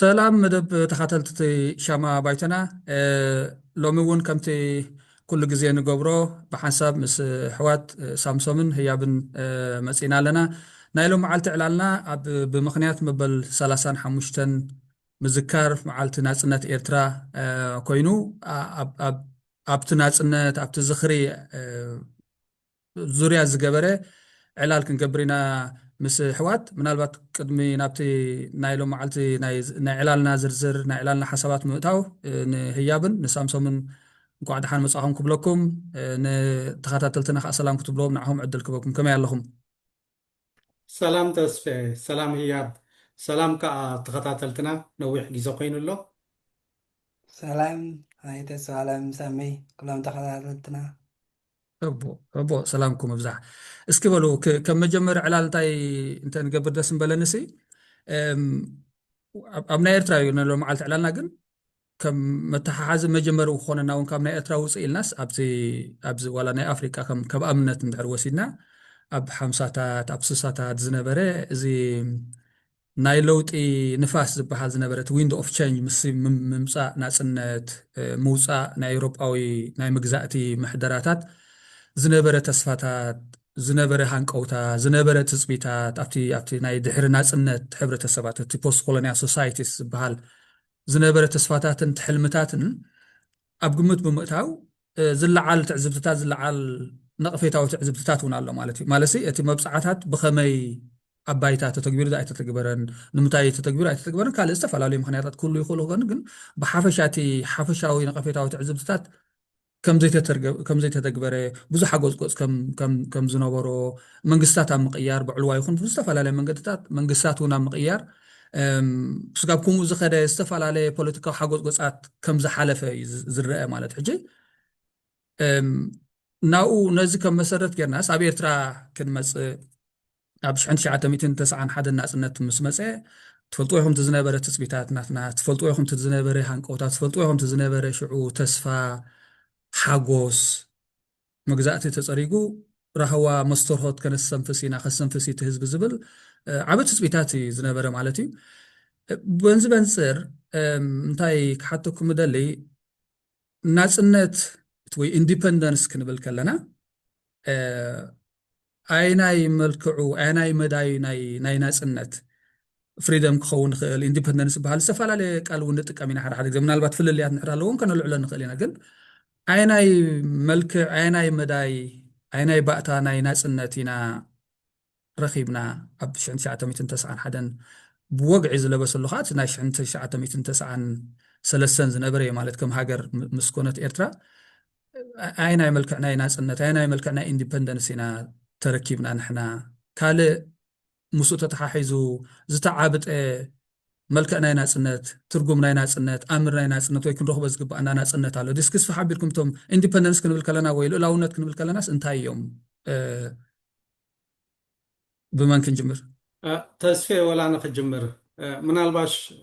سلام مدب تخاتلتي شاما بايتنا لومي ون كمتي كل جزية نقبرو بحسب مس حوات سامسونج هي بن مسئنا لنا نايلو معالت إعلالنا بمخنيات مبل سلاسان حموشتن مذكار معالت ناسنات إيرترا كوينو أبت ناسنات أبت زخري زوريا زقبرة علال كنقبرنا مس حوات من البات قدمي نابتي نايلو معلتي ناي علالنا زرزر ناي علالنا حسابات مؤتاو هيابن نسامسومن نقعد حان مصاهم كبلكم نتخاتلتنا السلام كتبلوم نعهم عدل كبكم كما ياللهم سلام تسفي سلام هياب سلام كا تخطاتلتنا نويح جيزو قينو له سلام هاي سلام سامي كلهم تخلالتنا أبو سلامكم بزح اسكبلو كم مجمر علال تاي انت نقبر دسم بلنسي أبنا إرتراي لو معلت علالنا قن كم متحاز مجمر وخونا ناون كم نأترا وصي الناس أبزي ولا نا أفريقيا كم أمنت ندعر وسيدنا أب حمساتات أب سساتات زنبرة زي نايلوت نفاس زبحال زنبرة ويندو أوف تشينج ممسا ناسنت موسا نا أوروباوي نا مجزاتي محدراتات زنبرة تسفاتات زنبرة هانكوتا زنبرة تثبيتات أبتي ناي دحر ناسنت حبرة تسبات تي بوست كولونيال سوسايتيز زبحال زنبرة تسفاتاتن تحلمتاتن أب قمت بمؤتاو زلعال تعزبتات زلعال نقفيتاو تعزبتات ونالو مالسي اتي مبسعاتات بخمي أبايتات تتكبير دا تتكبرن نمتاي تتكبير تتكبرن كال استفعلوا لي مخنياتات كله يخلو غن بحافشاتي حافشاوي نقفيتاو تعزبتات كم زي تتكبره بزو حقوز قوز كم زنبرو منقستات عم مقيار بعلوا يخون استفعلوا لي منقستات ونا مقيار سقاب كومو زخده استفعلوا بوليتيكا حقوز قوزات كم زحالفه زرقه مالت حجي ناو نزي كم مسرت كرناس أبي إرترا كنمس أبش عند شعات ميتين تسعة حد الناس إنت مسمسة تفلتوهم تزنبرة تثبيتات ناتنا تفلتوهم تزنبرة هانكوتات تفلتوهم تزنبرة شعو تسفى حاجوس مجزاتي تصريقو رهوا مسترهات كان السنفسي ناخ السنفسي تهز بزبل عبد تثبيتاتي زنبرة مالتي بنزر انتاي حتى كمدلي ناس إنت توي independence كنبل كلنا أيناي ملكعو أيناي مداي ناي ناس إنت فريدم كخون خيل independence بحال سفال على قالوا نتقامين حد زي منالبات في اللي نحرا لهم كانوا العلن خلينا قل أيناي ملكع أيناي مداي أيناي بقتا ناي ناس إنتينا رخيبنا أبشن ساعة ميتين تسعة حدا بوقع زلبس اللغات ناش عند ساعة ميتين تسعة سلسن زنبري مالتكم هاجر مسكونة إيرترا أين ملكنا ناس إن أين ملكنا إندبندنسنا تركيبنا نحنا كله مسوت تحاحزو زتعابت ملكنا ناس إنت ترجمنا ناس إنت أمرنا ناس إنت ويكون رغبة زقب أنا ناس إنت على ديسكس في حبيركم توم إندبندنس كنا بالكلنا ويلو لو نت كنا بالكلنا ناس انتهى يوم بمن كنجمر تسفي ولا نخجمر من الباش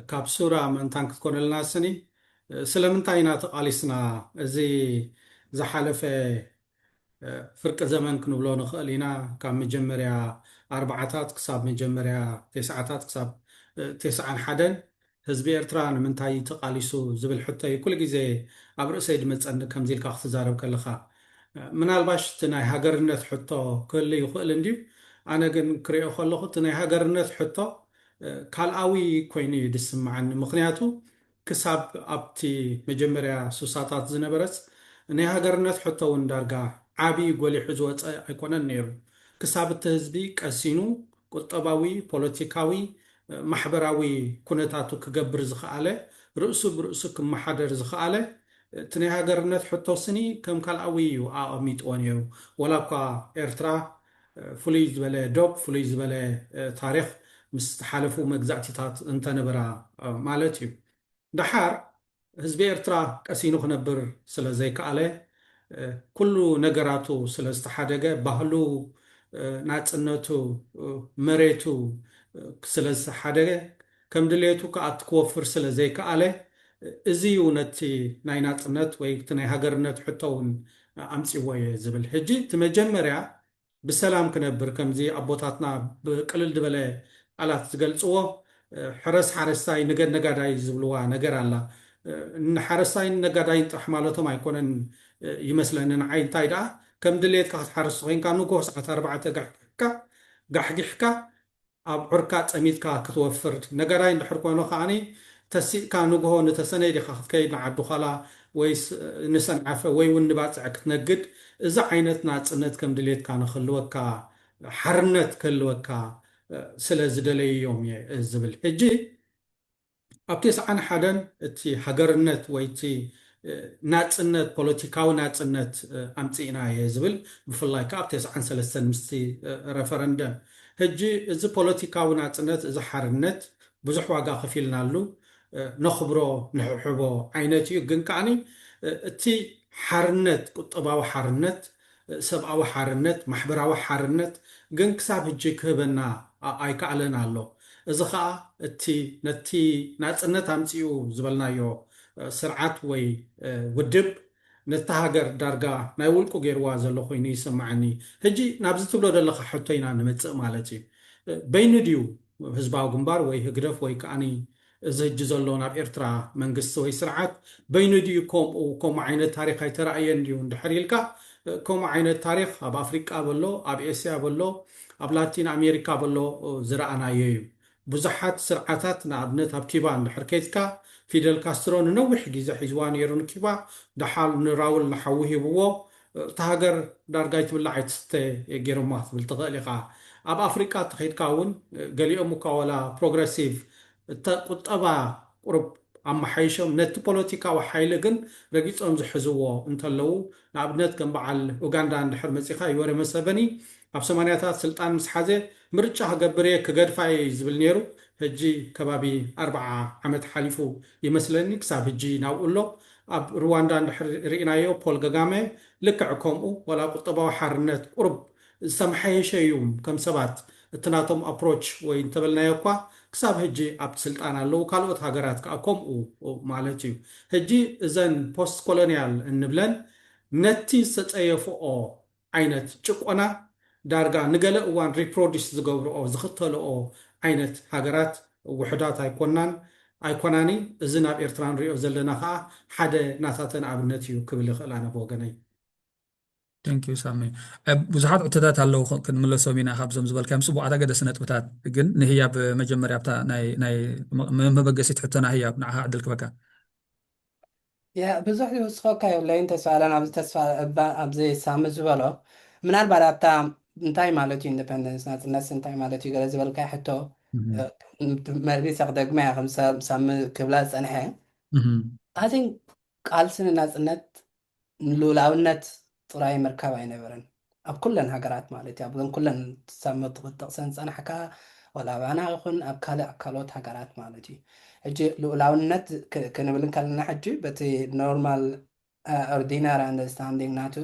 كابسورة من تانك تكون لنا سني سلمن تاينات قاليسنا زي زحالفة فرق زمن كنبلو نخأل هنا كان مجمريا أربعتات كساب مجمريا تسعتات كساب تسعان حدن هزبي إرتران من تاي تقاليسو زبل حتى كل جزء عبر سيد متصند كم زيل كاخت زارب كلخا من الباش تناي هاجرنت حتى كل يخأل اندي أنا جن كريو خلقه تناي هاجرنت حتى كالقوي كويني دسم عن مخنياتو كساب أبتي مجمريا سوساتات زنبرس ناي هاجرنت حتى وندرجع عابي يقولي حزوات أيقونا نيرو كساب التهزبي كأسينو قطباوي بوليتيكاوي محبراوي كونتاتو كجبر زخالة رؤسو برؤسو كم محادر زخالة تني هاجرنت حتى سني كم كالقوي وآميت وانيو ولا كا إرترا فليز بلا دوب فليز بلا تاريخ مستحالفو مجزاتي انت نبرا مالتيو دحار هزبي إرترا كأسينو خنبر سلا زي كالة كل نجاراتو سلستحدقة بهلو ناتنتو مريتو سلستحدقة كم دليتو كأتكوفر سلا زي كالة إزيو نتي نايناتنت ويكتني هاجرنت حتون أمسي ويا زبل هجي تمجمريا بسلام كنبر كم زي أبوتاتنا بقلل دبلة على تقلصوه ሕረስ ሓረስታይ ንገድ ነጋዳይ ዝብልዋ ነገር ኣላ ንሓረስታይን ነጋዳይን ጥራሕ ማለቶም ኣይኮነን ይመስለኒ ንዓይ እንታይ ደኣ ከም ድሌትካ ክትሓርስ ኮይንካ ንጎሆ ሰዓት 4 ጋሕጊሕካ ኣብ ዑርካ ፀሚትካ ክትወፍር ነጋዳይ እንድሕር ኮይኑ ከዓኒ ተሲእካ ንግሆ ንተሰነይ ዲኻ ክትከይድ ንዓዱ ኻላ ወይ ንሰንዓፈ ወይ እውን ንባፅዕ ክትነግድ እዚ ዓይነት ናፅነት ከም ድሌትካ ንክህልወካ ሓርነት ክህልወካ ስለ ዝደለይዮም እየ ዝብል ሕጂ ኣብ 91 እቲ ሃገርነት ወይ እቲ ናፅነት ፖለቲካዊ ናፅነት ኣምፂእና እየ ዝብል ብፍላይ ከዓ ኣብ 93 ምስቲ ረፈረንደም ሕጂ እዚ ፖለቲካዊ ናፅነት እዚ ሓርነት ብዙሕ ዋጋ ከፊልናሉ ነኽብሮ ንሕብሕቦ ዓይነት እዩ ግን ከዓኒ እቲ ሓርነት ቁጠባዊ ሓርነት ሰብኣዊ ሓርነት ማሕበራዊ ሓርነት ግን ክሳብ ሕጂ ክህበና ኣይከኣለን ኣሎ እዚ ከዓ እቲ ነቲ ናፅነት ኣምፂኡ ዝበልናዮ ስርዓት ወይ ውድብ ነቲ ሃገር ዳርጋ ናይ ውልቁ ገይርዋ ዘሎ ኮይኑ ይስማዓኒ ሕጂ ናብዚ ትብሎ ዘለካ ሕቶ ኢና ንምፅእ ማለት እዩ በይኑ ድዩ ህዝባዊ ግንባር ወይ ህግደፍ ወይ ከዓኒ እዚ ሕጂ ዘሎ ናብ ኤርትራ መንግስቲ ወይ ስርዓት በይኑ ድዩ ከምኡ ዓይነት ታሪክ ኣይተረእየን ድዩ እንድሕር ኢልካ ከምኡ ዓይነት ታሪክ ኣብ ኣፍሪቃ በሎ ኣብ ኤስያ በሎ ኣብ ላቲን ኣሜሪካ በሎ ዝረኣናዮ እዩ ብዙሓት ስርዓታት ንኣብነት ኣብ ኪባ እንድሕር ከይድካ ፊደል ካስትሮ ንነዊሕ ግዜ ሒዝዋ ነይሩ ንኪባ ዳሓል ንራውል ንሓዊ ሂብዎ እቲ ሃገር ዳርጋይ ትብላዕ ኣይትስተ ገይሮማ ትብል ትኽእል ኢኻ ኣብ ኣፍሪቃ ተኸይድካ እውን ገሊኦም እኳ ወላ ፕሮግረሲቭ ቁጠባ ቁርብ ኣመሓይሾም ነቲ ፖለቲካዊ ሓይሊ ግን ረጊፆም ዝሕዝዎ እንተለዉ ንኣብነት ከም በዓል ኡጋንዳ እንድሕር መፂኻ ይወረ መሰበኒ ኣብ 80ታት ስልጣን ምስ ሓዘ ምርጫ ክገብር እየ ክገድፋየ ዝብል ነይሩ ሕጂ ከባቢ 40 ዓመት ሓሊፉ ይመስለኒ ክሳብ ሕጂ ናብኡ ኣሎ ኣብ ሩዋንዳ እንድሕር ርኢናዮ ፖል ገጋሜ ልክዕ ከምኡ ወላ ቁጠባዊ ሓርነት ቁርብ ዝተመሓየሸ እዩ ከም ሰባት እቲ ናቶም ኣፕሮች ወይ እንተበልናዮ እኳ ክሳብ ሕጂ ኣብቲ ስልጣን ኣለዉ ካልኦት ሃገራት ከዓ ከምኡ ማለት እዩ ሕጂ እዘን ፖስት ኮሎኒያል እንብለን ነቲ ዝተፀየፍኦ ዓይነት ጭቆና ዳርጋ ንገለ እዋን ሪፕሮዲስ ዝገብርኦ ዝኽተልኦ ዓይነት ሃገራት ውሕዳት ኣይኮናኒ እዚ ናብ ኤርትራ ንሪኦ ዘለና ከዓ ሓደ ናታተን ኣብነት እዩ ክብል ይኽእል ኣነ ብወገነይ ቴንክዩ ሳሚ ብዙሓት ዕቶታት ኣለዉ ክንምለሶም ኢና ካብዞም ዝበልካዮም ፅቡቃት ኣገደሲ ነጥብታት ግን ንህያብ መጀመርያ ኣብታ ናይ መበገሲት ሕቶና ህያብ ንዓኻ ዕድል ክበካ ብዙሕ ዝውስኸካ የብለይን ተስፋ ኣለና ኣብዚ ሳሚ ዝበሎ ምናልባት ኣብታ እንታይ ማለት እዩ ኢንዲፐንደንስ ናፅነት እንታይ ማለት እዩ ገለ ዝበልካ ሕቶ መርጊስ ክደግመ እያ ከም ሳሚ ክብላ ዝፀንሐ ኣን ቃልስን ናፅነት ንልኡላውነት ጥራይ ምርካብ ኣይነበረን ኣብ ኩለን ሃገራት ማለት እዩ ኣብዘን ኩለን ሳሚ ጥቕሰን ፀናሕካ ወላ ባና ይኹን ኣብ ካልእ ካልኦት ሃገራት ማለት እዩ ሕጂ ልኡላውነት ክንብል ከለና ሕጂ በቲ ኖርማል ኦርዲናሪ ኣንደርስታንዲንግ ናቱ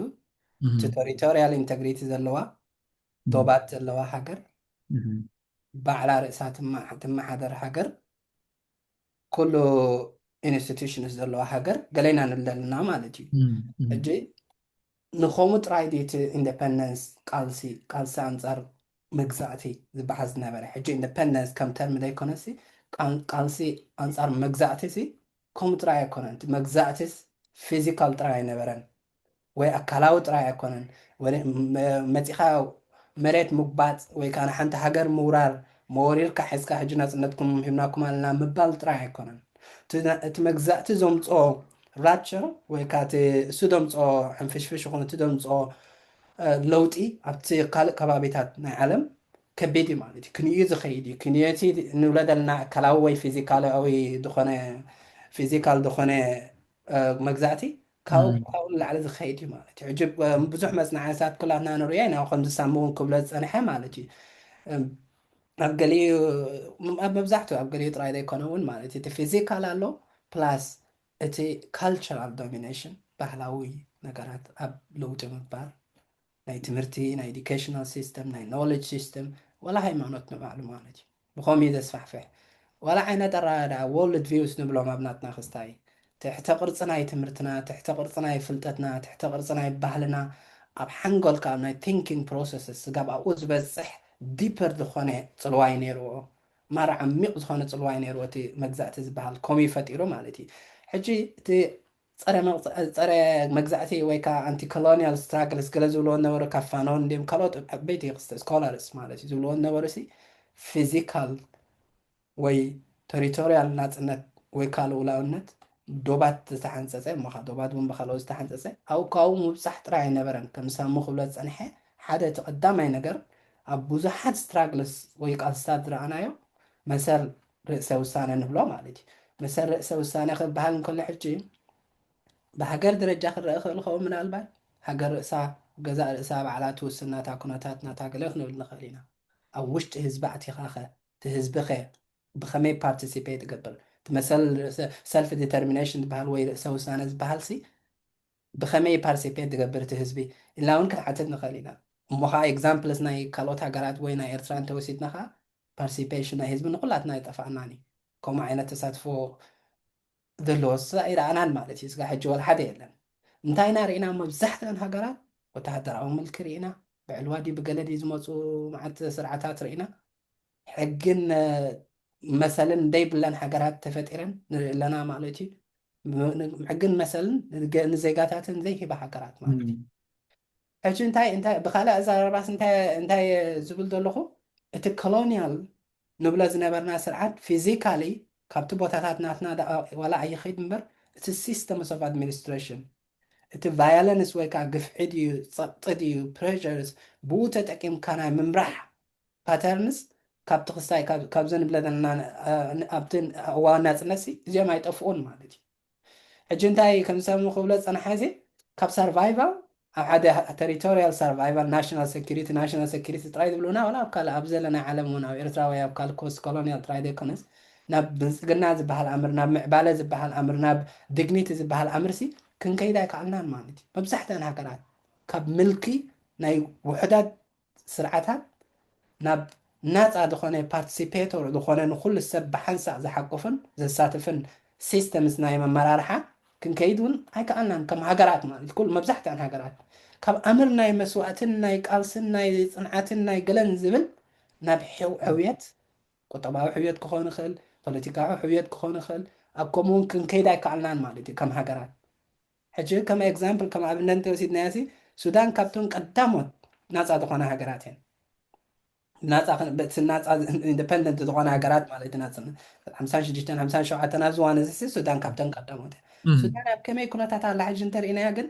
እቲ ቴሪቶሪያል ኢንተግሪቲ ዘለዋ ዶባት ዘለዋ ሃገር ባዕላ ርእሳ ትመሓደር ሃገር ኩሉ ኢንስቲቱሽንስ ዘለዋ ሃገር ገለና ንብል ዘለና ማለት እዩ ሕጂ ንኸምኡ ጥራይ እቲ ኢንዲፐንደንስ ቃልሲ ኣንፃር መግዛእቲ ዝበሓዝ ነበረ ሕጂ ኢንዲፐንደንስ ከም ተርሚ ዘይኮነሲ ቃልሲ ኣንፃር መግዛእቲ ከምኡ ጥራይ ኣይኮነን እቲ መግዛእቲስ ፊዚካል ጥራይ ኣይነበረን ወይ ኣካላዊ ጥራይ ኣይኮነን መፂኻ መሬት ምግባፅ ወይ ከዓ ሓንቲ ሃገር ምውራር መወሪርካ ሒዝካ ሕጂ ናፅነትኩም ሂብናኩም ኣለና ምባል ጥራይ ኣይኮነን እቲ መግዛእቲ ዘምፅኦ ራፕቸር ወይ ከዓ እሱ ደምፅኦ ሕንፍሽፍሽ ይኹን እቲ ደምፅኦ ለውጢ ኣብቲ ካልእ ከባቢታት ናይ ዓለም ከቢድ እዩ ማለት እዩ ክንዩ ዝኸይድ እዩ ክንዩቲ ንብሎ ዘለና ኣካላዊ ወይ ፊዚካል ዝኾነ መግዛእቲ ካብኡ ላዕሊ ዝኸይድ እዩ ማለት እዩ ሕጂ ብዙሕ መፅናዕትታት ኩላትና ንሪኦ ኢና ከምዚ ሳሚ እውን ክብሎ ዝፀንሐ ማለት እዩ ኣብ ገሊኡ መብዛሕትኡ ኣብ ገሊኡ ጥራይ ዘይኮነ እውን ማለት እዩ እቲ ፊዚካል ኣሎ ፕላስ እቲ ካልቸራል ዶሚኔሽን ባህላዊ ነገራት ኣብ ለውጢ ምባር ናይ ትምህርቲ ናይ ኤዱኬሽናል ሲስተም ናይ ኖሌጅ ሲስተም ወላ ሃይማኖት ንባዕሉ ማለት እዩ ብኸምኡ ዘስፋሕፍሕ ወላ ዓይነት ኣረዳድኣ ወርልድ ቪውስ ንብሎም ኣብ ናትና ክስታይ ትሕተ ቅርፂ ናይ ትምህርትና ትሕተ ቅርፂ ናይ ፍልጠትና ትሕተ ቅርፂ ናይ ባህልና ኣብ ሓንጎልካ ኣብ ናይ ቲንኪንግ ፕሮሰስስ ስጋብ ኣብኡ ዝበፅሕ ዲፐር ዝኾነ ፅልዋይ ነይርዎ مرة عميق زخانة صلواي نيروتي مجزأت زبال كومي فتيرو مالتي حجي تي صار مجزأتي ويكا أنتي كولونيال ستراجلز كلا زولون نورو كفانون ديم كالوت بيتي سكولارس مالتي زولون نورسي فيزيكال ወይ ቴሪቶሪያል ናጽነት ወይ ካልኡላውነት ዶባት ዝተሓንፀፀ እሞኻ ዶባት እውን ብካልኦ ዝተሓንፀፀ ኣብኡ ካብኡ ምብፃሕ ጥራይ ኣይነበረን ከም ሳሙ ክብሎ ዝፀንሐ ሓደ እቲ ቀዳማይ ነገር ኣብ ብዙሓት ስትራግልስ ወይ ቃልስታት ዝረኣናዮ መሰል ርእሰ ውሳነ ንብሎ ማለት እዩ መሰል ርእሰ ውሳነ ክበሃል እንከሎ ሕጂ ብሃገር ደረጃ ክረአ ክእል ከው ምናልባት ሃገር ርእሳ ገዛእ ርእሳ ባዕላ ትውስን ናታ ኩነታት ናታ ገለ ክንብል ንኽእል ኢና ኣብ ውሽጢ ህዝቢ ኣቲኻ ኸ እቲ ህዝቢ ኸ بخمي participate قبل مثل self determination بحال وي سوسانة بحال سي بخمي participate قبل تهزبي إلا ونك عتدنا خلينا مخا examples ناي كالوتا قرات وينا إرتران توسيتنا خا participation ناي هزبي نقولاتنا يتفعناني كوما عينا تساتفو ذلوس إيرا أنا مالتي سقا حجي ولا حدا يلن انتاينا رينا مبزحت عن هقرات وتهدر أو ملك رينا بعلوادي بقلدي زموتو معت سرعتات رينا حقن مثلا دايبلان حاجات تفتيرن لنا مالتي حقن مثلا نزيغاتاتن زي هي بحاجات مالتي اجي انت بخاله ازار راس انت زبل دلخو ات كولونيال نبلا زنبرنا سرعات فيزيكالي كابت بوتاتات ناتنا ولا اي خيد منبر ات systems of administration ات violence ويكا قفعدي صطدي pressures بوتا تقيم كان ممرح patterns كابت خصاي كاب زن بلادنا ابتن وانا نسي زي ما يطفون مالتي اجنتاي كم سمو خبلت انا حازي كاب سرفايفل عاده تريتوريال سرفايفل ناشونال سيكوريتي ترايد بلونا ولا قال ابزلنا علمونا ويرتراوي قال كوست كولونيال ترايد كونس ناب بزغنا زبحال امر ناب معباله زبحال امر ناب ديغنيتي زبحال امرسي كن كيدا كعلنا مالتي مبزحتنا هكذا كاب ملكي ناي وحدات سرعتها ناب ناس دخونه بارتيسيبيتور دخونه نخل السب بحنسع زحقفن زساتفن سيستمز ناي ممرارحه كن كيدون هيك أنا كم هجرات ما الكل مبزحت عن هجرات كم أمر ناي مسواتن ناي قالسن ناي صنعتن ناي قلن زبل نبحو حويت قطباو حويت كخون خل بوليتيكاو حويت كخون خل أبكم ممكن كيدا كعلان مالتي كم هجرات حجي كم إكزامبل كم أبنان توسيد ناسي سودان كابتون قدامت ناس دخونه هجراتين ناس بس الناس independent دخونه هجرات مالتي ناس 50 نازوان زي السودان كابتن قدامته السودان كم يكون تطلع جنتر إنا يجن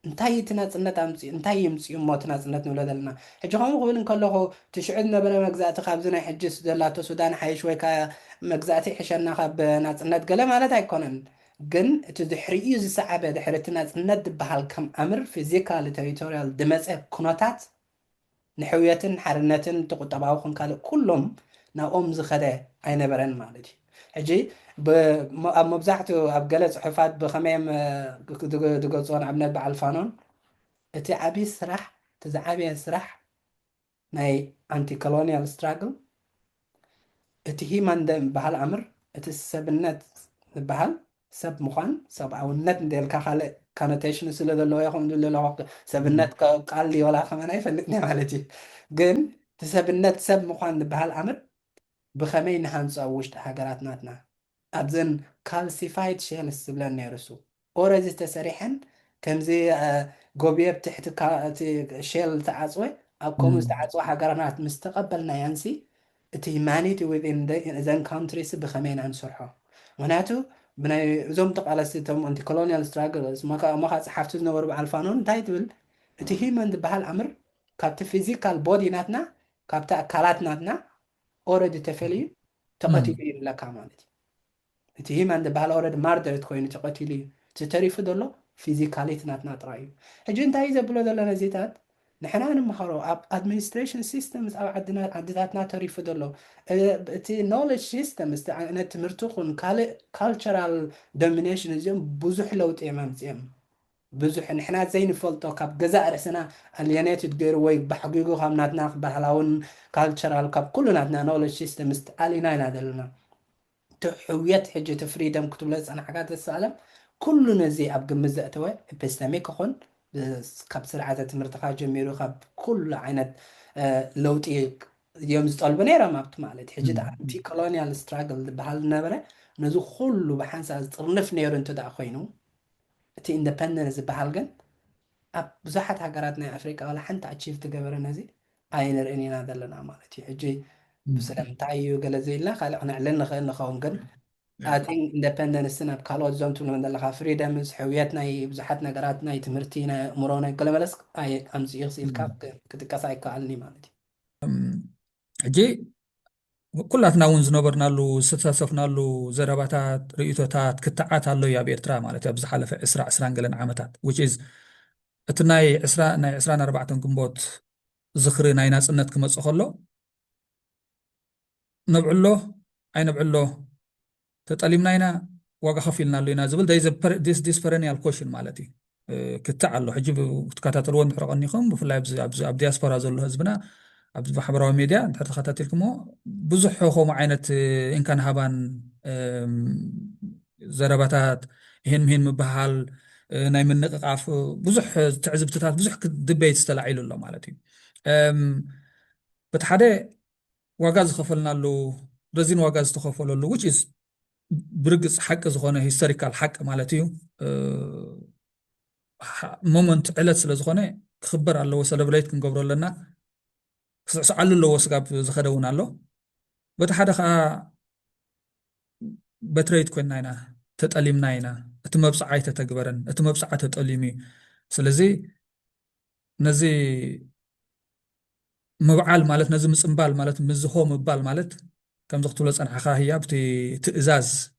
انتهي تناصنت أمسي انتهي يمسي ما تناصنت نولدنا حجهم يقول إن كله تشعدنا بنا مجزات خابزنا حج سودان السودان حيش ويكا مجزاتي حشنا خاب ناصنت قال ما لا تكونن جن تدحري يز صعبة دحرتنا ناصنت بهالكم أمر فيزيكال تريتوريال دمس كونوتات نحويتن حرنتن تقطباو خن كلهم ناقوم زخده أين برن مالتي حجي بمبزحته أبجلس حفاد بخميم دقصون عبنا بعالفانون اتي عبي سرح تزعبي سرح ناي أنتي كولونيال ستراجل اتي هي من دم بهالأمر اتي السبنت بهال سب مخان سب أو النت ديال كخالة كانوتيشن سلا دلوا يخون دلوا وقت سبنت قال لي ولا خمانة يفلتني مالتي جن تسبنت سب مخان بهالأمر بخمين هانس أو وشت حاجات ناتنا أبزن كالسيفايد شيء السبلان نيرسو أوريدي تسريحا كم زي جوبيب تحت شيل تعزوي أو كومز تعزوي حاجات مستقبلنا ينسي humanity within the countries بخمين عن شرحه وناتو بنا زوم تقال ستهم anti colonial struggles ما خاص حفتز نور بعالفانون تايتل تي human بهالأمر كابت physical body ناتنا كابت أكلات ناتنا already تفعلي تقتلي لك عملتي تي human بهال already murdered كوين تقتلي تتريف دولو physicality ناتنا ترايو هجين تايزة بلو دولو نزيتات نحنا نمخرو administration systems أو عدتنا تريف دولو تي knowledge systems أنا تمرتوخن cultural domination زين بزح لو تيمام زين بزح نحنا زين فلتو كاب جزاء رسنا alienated غير وي بحقيقو خامناتنا بحلاون cultural كاب كلنا knowledge systems علينا نادلنا تحويت حجة فريدم كتب لز أنا حاجات السالم كلنا زي أبقى مزقتوا epistemic خون كاب سرعة تمرتقى جميرو خاب كل عينت لوتي يوم زطلب نيرا ما بتمالت حجت أنتي كولونيال ستراجل بحال نزو كله بحنسا طرنف نيرو انتو دا خوينو تي اندبندنس بحال جن أب بزحت هجراتنا أفريقيا ولا حنت أتشيف تجبر نزي أينر إني نادلنا مالتي حجي بسلام تعيو قال زي لا خلي احنا علنا خلينا خون جن I think independence سنة بكالوت زوم تقول من دلها فريدمز حوياتنا بزحت نجاراتنا تمرتينا مرونا كل ملص أي أمس يغسل الكاب كتكسر كعلني مالتي حجي كلاتنا ون زنبرنالو ستسفنالو زرباتات رئيتوتات كتعات اللو يا بإرترا مالتي بزحلف إسراء إسران قلن عامتات which is اتناي إسراء 4 قنبوت زخري ناي ناس انت كمص خلو نبعلو اي نبعلو تطليمناينا واغا خفيلنا لينا زبل this perennial question مالتي كتعلو حجب تكاتاتلو نحرقنيكم بفلاي اب دياسبورا زلو حزبنا اب بحبراوي ميديا انت تخاتاتلكمو بزح خوم عينت ان كان هابان زرباتات هين مبحال ناي منققاف بزح تعزبتات بزح دبيت استلعيلو الله مالتي بتحدى واغاز خفلنا له رزين واغاز تخفلوا له which is برقص حق زخونه هيستوريكال حق مالتيو مومنت علت سلا زخونه خبر الله سيلبريت كنقبرو لنا سعل له وسقاب زخدون الله بتحدى خا بتريت كناينا تتألمناينا اتمبصعاي تتغبرن اتمبصعا تتألمي سلازي نزي مبعال مالت نزم صنبال مالت مزخو مبال مالت كم زختو صنحخا هي بتي تئزاز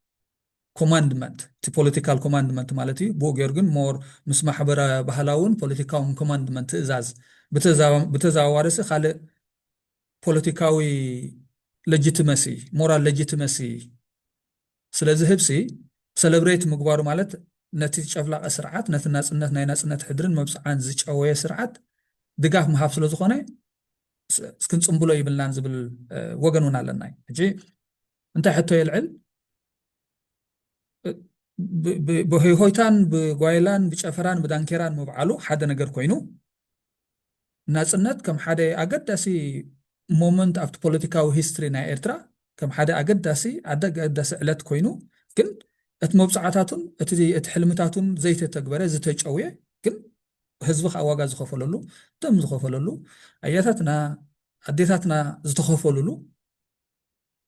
كوماندمنت تي بوليتيكال كوماندمنت مالتي بو غيرغن مور مس محبره بحلاون بوليتيكال كوماندمنت تئزاز بتزاوارس خالق بوليتيكاوي ليجيتيمسي مورال ليجيتيمسي سلازي هبسي سيلبريت مغبارو مالت نتي چفلاق سرعات نت ناصنت ناي ناصنت حدرن مبصعان زچوي سرعات دغاف مهاب سلازخونه سكن صنبلو يبلان زبل وغنون علنا اجي انت حتى يلعل بهيهويتان بغايلان بچفران بدانكيران مبعلو حدا نجر كوينو ناصنت كم حدا اقداسي مومنت اف بوليتيكال هيستوري نا ايرترا كم حدا اقداسي اقداس علت كوينو كن ات مبصعاتاتون ات حلمتاتون زيت تغبره زتچويه كن ህዝቢ ኣዋጋ ዝኸፈለሉ ደም ዝኸፈለሉ ኣያታትና ኣዴታትና ዝተኸፈለሉ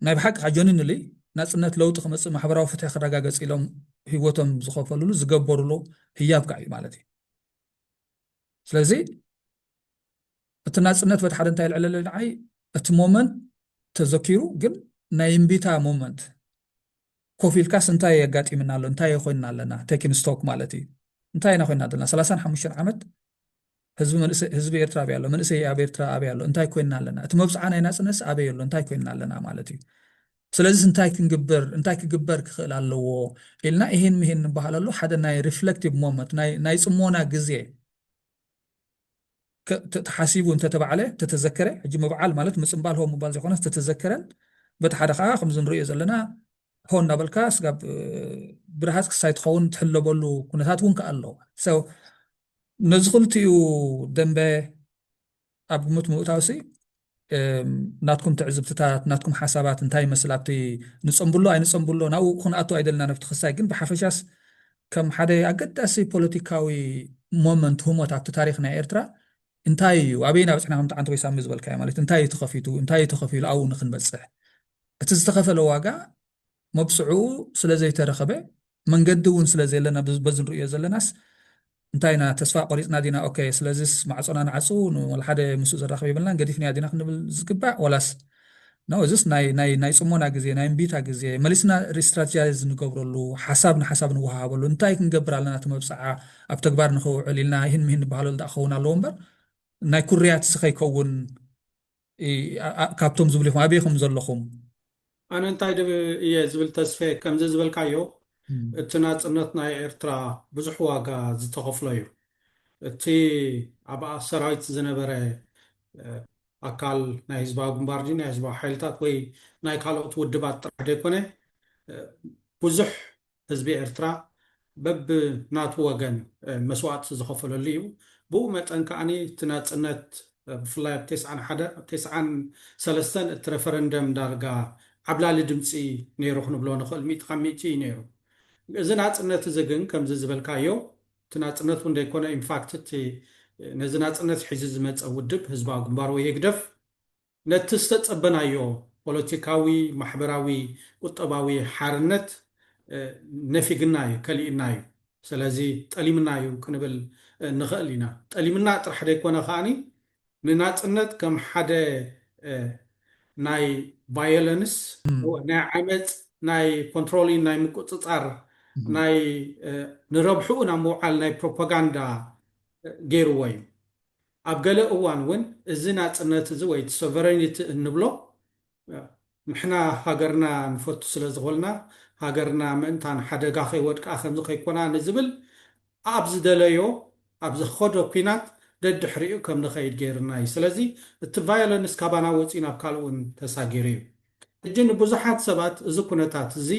ናይ ብሓቂ ሓጀንን ኢሊ ናጽነት ለውጢ ክመጽእ ማሕበራዊ ፍትሒ ክረጋገጽ ኢሎም ህይወቶም ዝኸፈለሉ ዝገበሩሉ ህያብ ከዓ እዩ ማለት እዩ ስለዚ እቲ ናጽነት በቲ ሓደ እንታይ ይልዕለለ ንዓይ እቲ ሞመንት ተዘኪሩ ግን ናይ እምቢታ ሞመንት ኮፍ ኢልካስ እንታይ የጋጢምና ኣሎ እንታይ ይኾይና ኣለና ቴኪን ስቶክ ማለት እዩ እንታይ ኢና ኮይና ዘለና 35 ዓመት ህዝቢ ኤርትራ ቢያሎ መንእሰይ ኣብ ኤርትራ ኣበያሎ እንታይ ኮይና ኣለና እቲ መብጽዓ ናይ ናጽነት ኣበየሎ እንታይ ኮይና ኣለና ማለት እዩ ስለዚ እንታይ ክግበር ክኽእል ኣለዎ ኢልና ይሄን ምሄን ንበሃል ኣሎ ሓደ ናይ ሪፍሌክቲቭ ሞመንት ናይ ጽሞና ግዜ ተሓሲቡ እንተተባዕለ ተተዘከረ ሕጂ መብዓል ማለት ምጽምባል ሆ ምባል ዘይኮነስ ተተዘከረን በቲ ሓደ ከዓ ከምዚ ንሪኦ ዘለና ሆ እናበልካ ስጋብ ብርሃት ክሳይ ትኸውን ትሕለበሉ ኩነታት እውን ከኣለዎ ሰው ነዚ ክልቲኡ ደንበ ኣብ ግምት ምእታውሲ ናትኩም ትዕዝብትታት ናትኩም ሓሳባት እንታይ ይመስል ኣብቲ ንጸምብሎ ኣይንጸምብሎ ናብኡ ኩንኣቱ ኣይደልና ነፍቲ ክሳይ ግን ብሓፈሻስ ከም ሓደ ኣገዳሲ ፖለቲካዊ ሞመንት ህሞት ኣብቲ ታሪክ ናይ ኤርትራ እንታይ እዩ ኣበይና በፅሕና ከምቲ ዓንቲ ወይ ሳሚ ዝበልካዮ ማለት እንታይ ተኸፊቱ እንታይ ተኸፊሉ ኣብኡ ንክንበፅሕ እቲ ዝተኸፈለ ዋጋ መብጽዑ ስለ ዘይተረኸበ መንገዲ እውን ስለ ዘለና በዚ ንሪኦ ዘለናስ እንታይና ተስፋ ቆሪፅና ዲና ኦኬ ስለዚስ ማዕጾና ንዓፁ ንሓደ ምስኡ ዘራኸበ ይብልና ገዲፍና ዲና ክንብል ዝግባእ ወላስ ነው እዚስ ናይ ጽሞና ግዜ ናይ እምቢታ ግዜ መሊስና ሪስትራቴጃይዝ ንገብረሉ ሓሳብ ንሓሳብ ንወሃበሉ እንታይ ክንገብር ኣለና እቲ መብፅዓ ኣብ ተግባር ንኽውዕል ኢልና ይህን ምሂን ንበሃለሉ ክኸውን ኣለዎ እምበር ናይ ኩርያት ስኸይከውን ካብቶም ዝብሉ ኢኹም ኣበይኹም ዘለኹም ኣነ እንታይ እየ ዝብል ተስፈ ከምዚ ዝበልካዮ እቲ ናጽነት ናይ ኤርትራ ብዙሕ ዋጋ ዝተኸፍሎ እዩ እቲ ኣብኣ ሰራዊት ዝነበረ ኣካል ናይ ህዝባዊ ግንባር ናይ ህዝባዊ ሓይልታት ወይ ናይ ካልኦት ውድባት ጥራሕ ደይኮነ ብዙሕ ህዝቢ ኤርትራ በብ ናቱ ወገን መስዋዕቲ ዝኸፈለሉ እዩ ብኡ መጠን ከዓኒ እቲ ናጽነት ብፍላይ ኣብ 91 እቲ ረፈረንደም ዳርጋ ዓብላሊ ድምፂ ነይሩ ክንብሎ ንኽእል 100 ካብ 100 እዩ ነይሩ እዚ ናፅነት እዚ ግን ከምዚ ዝበልካዮ እቲ ናፅነት እውን ደይኮነ ኢንፋክት እቲ ነዚ ናፅነት ሒዙ ዝመፀ ውድብ ህዝባዊ ግንባር ወየግደፍ ነቲ ዝተፀበናዮ ፖለቲካዊ ማሕበራዊ ቁጠባዊ ሓርነት ነፊግና እዩ ከሊእና እዩ ስለዚ ጠሊምና እዩ ክንብል ንኽእል ኢና ጠሊምና ጥራሕ ደይኮነ ከዓኒ ንናፅነት ከም ሓደ ናይ ቫዮለንስ ናይ ዓመፅ ናይ ኮንትሮሊን ናይ ምቁፅፃር ናይ ንረብሕኡ ናብ ምውዓል ናይ ፕሮፓጋንዳ ገይርዎ እዩ ኣብ ገለ እዋን እውን እዚ ናፅነት እዚ ወይ ሶቨሬኒቲ እንብሎ ንሕና ሃገርና ንፈቱ ስለ ዝኾልና ሃገርና ምእንታን ሓደጋ ከይወድቃ ከምዚ ከይኮና ንዝብል ኣብ ዝደለዮ ኣብ ዝኸዶ ኩናት ደድሕሪኡ ከም ንኸይድ ገይርና እዩ ስለዚ እቲ ቫዮለንስ ካባና ወፂኡ ናብ ካልእ እውን ተሳጊሩ እዩ እጂ ንብዙሓት ሰባት እዚ ኩነታት እዚ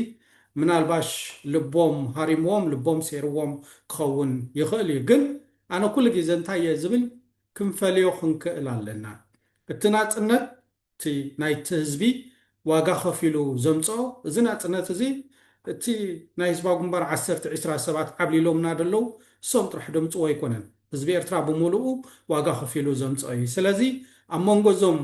ምናልባሽ ልቦም ሃሪምዎም ልቦም ሴርዎም ክኸውን ይኽእል እዩ ግን ኣነ ኩሉ ግዜ እንታይ እየ ዝብል ክንፈልዮ ክንክእል ኣለና እቲ ናፅነት እቲ ናይቲ ህዝቢ ዋጋ ከፊሉ ዘምፅኦ እዚ ናፅነት እዚ እቲ ናይ ህዝባዊ ግንባር 10-20 ሰባት ዓብሊሎምና ደለው እሶም ጥራሕ ደምፅዎ ኣይኮነን ህዝቢ ኤርትራ ብምሉኡ ዋጋ ከፊሉ ዘምፅኦ እዩ ስለዚ ኣብ መንጎ እዞም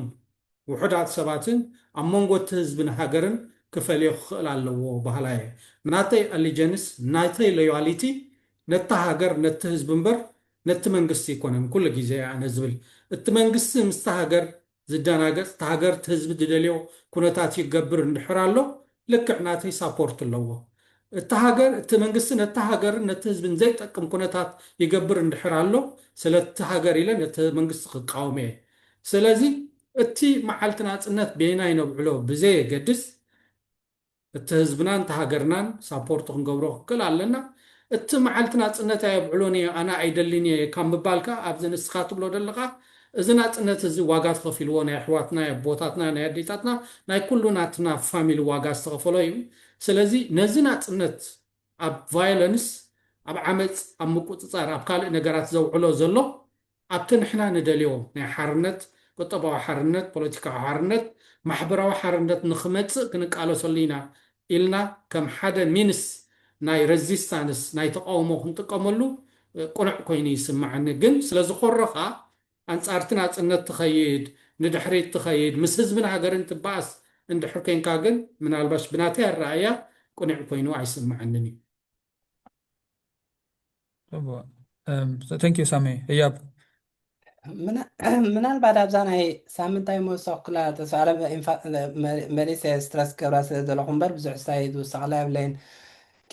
ውሑዳት ሰባትን ኣብ መንጎ እቲ ህዝብን ሃገርን ክፈልዮ ክኽእል ኣለዎ ባህላ እየ ናተይ ኣሊጀንስ ናተይ ሎያሊቲ ነቲ ሃገር ነቲ ህዝቢ እምበር ነቲ መንግስቲ ይኮነን ኩሉ ግዜ ኣነ ዝብል እቲ መንግስቲ ምስቲ ሃገር ዝደናገፅ እቲ ሃገር እቲ ህዝቢ ዝደልዮ ኩነታት ይገብር እንድሕር ኣሎ ልክዕ ናተይ ሳፖርት ኣለዎ እቲ ሃገር እቲ መንግስቲ ነቲ ሃገርን ነቲ ህዝብን ዘይጠቅም ኩነታት ይገብር እንድሕር ኣሎ ስለቲ ሃገር ኢለ ነቲ መንግስቲ ክቃወም እየ ስለዚ እቲ መዓልቲ ናፅነት ቤና ይነብዕሎ ብዘየገድስ እቲ ህዝብናን እቲ ሃገርናን ሳፖርት ክንገብሮ ክክእል ኣለና እቲ መዓልቲ ናፅነት ኣየብዕሎን እየ ኣነ ኣይደሊን እየ ካብ ምባልካ ኣብዚ ንስኻ ትብሎ ዘለካ እዚ ናፅነት እዚ ዋጋ ዝኸፊልዎ ናይ ኣሕዋትና ኣቦታትና ናይ ኣዴታትና ናይ ኩሉ ናትና ፋሚሊ ዋጋ ዝተኸፈሎ እዩ ስለዚ ነዚ ናፅነት ኣብ ቫዮለንስ ኣብ ዓመፅ ኣብ ምቁፅፃር ኣብ ካልእ ነገራት ዘውዕሎ ዘሎ ኣብቲ ንሕና ንደልዮ ናይ ሓርነት ቁጠባዊ ሓርነት ፖለቲካዊ ሓርነት ማሕበራዊ ሓርነት ንክመፅእ ክንቃለሰሉ ኢና ኢልና ከም ሓደ ሚንስ ናይ ረዚስታንስ ናይ ተቃውሞ ክንጥቀመሉ ቁኑዕ ኮይኑ ይስማዓኒ ግን ስለዝኮረኻ ኣንጻርቲ ናፅነት ትኸይድ ንድሕሪት ትኸይድ ምስ ህዝብን ሃገርን ትበኣስ እንድሕር ኮንካ ግን ምናልባሽ ብናተይ ኣረኣያ ቁኑዕ ኮይኑ ኣይስማዓንን እዩ ታንክ ዩ ሳሚ ህያብ ምናልባት ኣብዛ ናይ ሳምንታዊ መወሳኺ ተሰኣለ መሪሰ ስትረስ ገብራ ስለ ዘለኹ እምበር ብዙሕ ስታይ ዝውሳኽላ የብለይን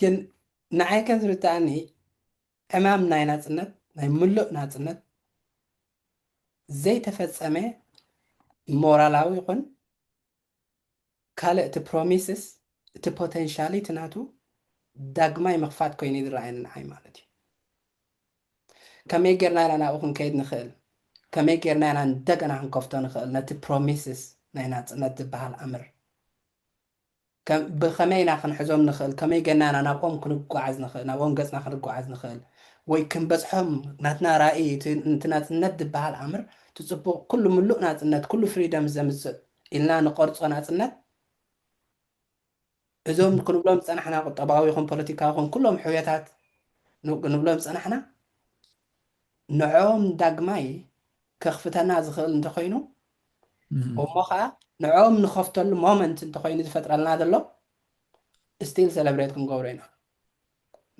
ግን ንዓይ ከም ዝርዳእኒ ዕማም ናይ ናፅነት ናይ ምሉእ ናፅነት ዘይተፈፀመ ሞራላዊ ይኹን ካልእ እቲ ፕሮሚስስ እቲ ፖቴንሻሊቲ ናቱ ዳግማይ ምኽፋት ኮይኑ ዝረኣየኒ ንዓይ ማለት እዩ ከመይ ጌርና ኢና ናብኡ ክንከይድ ንኽእል ከመይ ጌርና ኢና እንደገና ክንከፍቶ ንኽእል ነቲ ፕሮሚስስ ናይ ናፅነት ዝበሃል ኣምር ብኸመይ ኢና ክንሕዞም ንኽእል ከመይ ጌርና ኢና ናብኦም ክንጓዓዝ ንኽእል ናብኦም ገፅና ክንጓዓዝ ንኽእል ወይ ክንበፅሖም ናትና ራእይ እቲ ናፅነት ዝበሃል ኣምር ትፅቡቕ ኩሉ ምሉእ ናፅነት ኩሉ ፍሪደም ዘምፅእ ኢልና ንቆርፆ ናፅነት እዞም ክንብሎም ፀናሕና ቁጠባዊ ይኹን ፖለቲካዊ ይኹን ኩሎም ሕውየታት ንብሎም ፀናሕና ንዖም ዳግማይ ከኽፍተና ዝኽእል እንተኮይኑ እሞ ከዓ ንዖም ንኸፍተሉ ሞመንት እንተኮይኑ ዝፈጥረልና ዘሎ ስቲል ሰለብሬት ክንገብሮ ኢና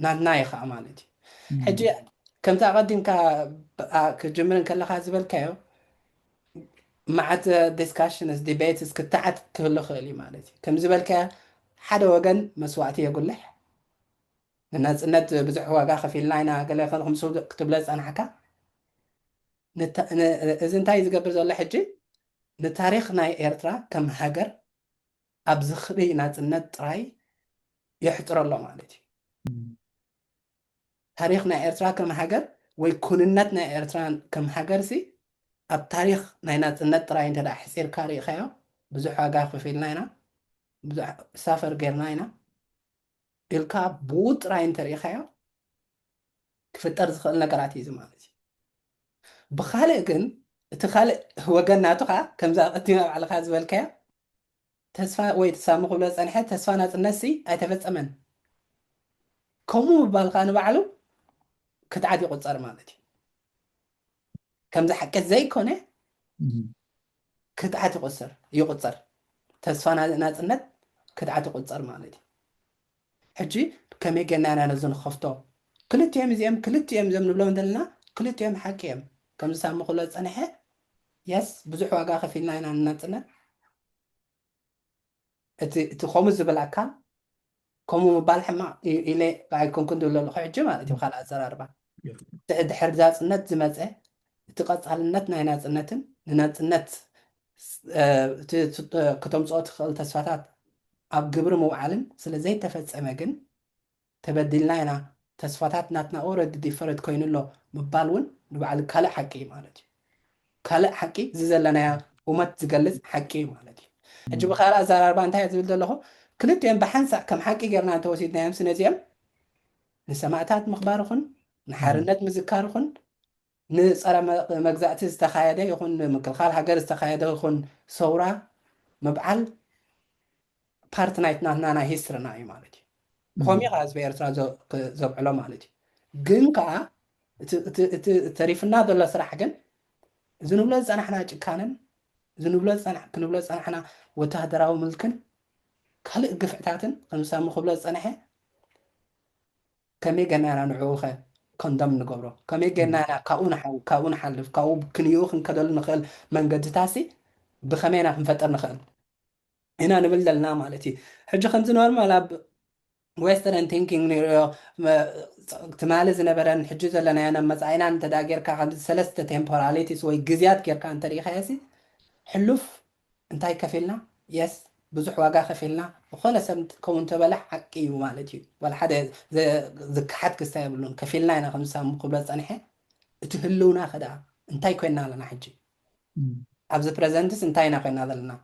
ናትና እዩ ከዓ ማለት እዩ ሕጂ ከምቲ ኣቐዲምካ ክጅምርን ከለካ ዝበልካዮ መዓት ዲስካሽንስ ዲቤትስ ክትዓት ክህሉ ክእል እዩ ማለት እዩ ከም ዝበልካዮ ሓደ ወገን መስዋእቲ የጉልሕ ንናፅነት ብዙሕ ዋጋ ከፊልና ኢና ገለ ከምሱ ክትብለ ፀናሕካ እዚ እንታይ ዝገብር ዘሎ ሕጂ ንታሪክ ናይ ኤርትራ ከም ሃገር ኣብ ዝኽሪ ናፅነት ጥራይ የሕፅሮ ኣሎ ማለት እዩ ታሪክ ናይ ኤርትራ ከም ሃገር ወይ ኩንነት ናይ ኤርትራ ከም ሃገር ሲ ኣብ ታሪክ ናይ ናፅነት ጥራይ እንተዳ ሕፂርካ ሪኢኻዮ ብዙሕ ዋጋ ከፊልና ኢና ብዙሕ ሳፈር ጌርና ኢና ኢልካ ብኡ ጥራይ እንተሪኢኻዮ ክፍጠር ዝኽእል ነገራት እዩ ማለት እዩ ብኻልእ ግን تخلق وجناتو خا كم ذا قتينا على خاز بالكيا تسفى وي تسامو قبل صنحة تسفى ناس النسي أي تفت أمن كمو بالخان بعلو كتعدي قصر مالتي كم ذا حكت زي كونه كتعدي قصر يقصر تسفى ناس النت كتعدي قصر مالتي حجي كم يجينا أنا نزون خفتو كلت يوم زيم نبلو مدلنا كلت يوم حكيم كم سامو قبل صنحة يس بزح واقع خفينا هنا الناس النت تخوم الزبالة كمو مبال حما إلى بعيكم كنتوا لو خير جماعة تبغى على أزرار با تحر ذات النت زمزة تقص على النت ناينات النتن النت كتم صوت خل تسفاتات أب جبر مو عالم سلزي تفت أماكن تبدلنا هنا تسفاتات ناتنا أورد ديفرت كوين له مبالون نبعل كلا حكي مالتي كلا حكي زلنا يا وما تجلس حكي مالتي أجيب خير أزرار با انتهي زبل له كلت يوم بحنسع كم حكي قرنا توسيدنا يوم سنزيم نسمعتات مخبارخن نحرنت مذكارخن نصار مجزأت استخايده يخون مكالخال حجر استخايده يخون صورة مبعل بارت نايتنا نانا هيسترنا أي مالتي بخومي خلاص بيرترا زب علو مالتي جنكا تعرفنا دولا صراحة جن زنبلز أنا حنا كانن زنبلز أنا كنبلز أنا حنا وتهدراو ملكن خلق قفعتاتن خمسة مخبلز أنا حي كمي جنانا نعوخه كندم نقبره كمي جنانا كاون حلف كاو كنيوخ كدل نخل من قد تاسي بخمينا نفتر نخل هنا نبلدلنا مالتي حجة خمسة نورمال أب ويسترن ثينكينج نيرو تمالز نبرن حجة لنا أنا مزعينا أنت داقير كعند ثلاثة تمبوراليتيز وجزيات كير كان تاريخ ياسي حلف انتاي كفيلنا يس بزح واقع خفيلنا وخلا سمت كون تبلح حقي ومالتي ولا حدا زك حد كستايبلون كفيلنا أنا خمسة مقبلة صنحة تهلونا خدا انتاي كوينا لنا حجي أبز بريزنتس انتاي نقينا لنا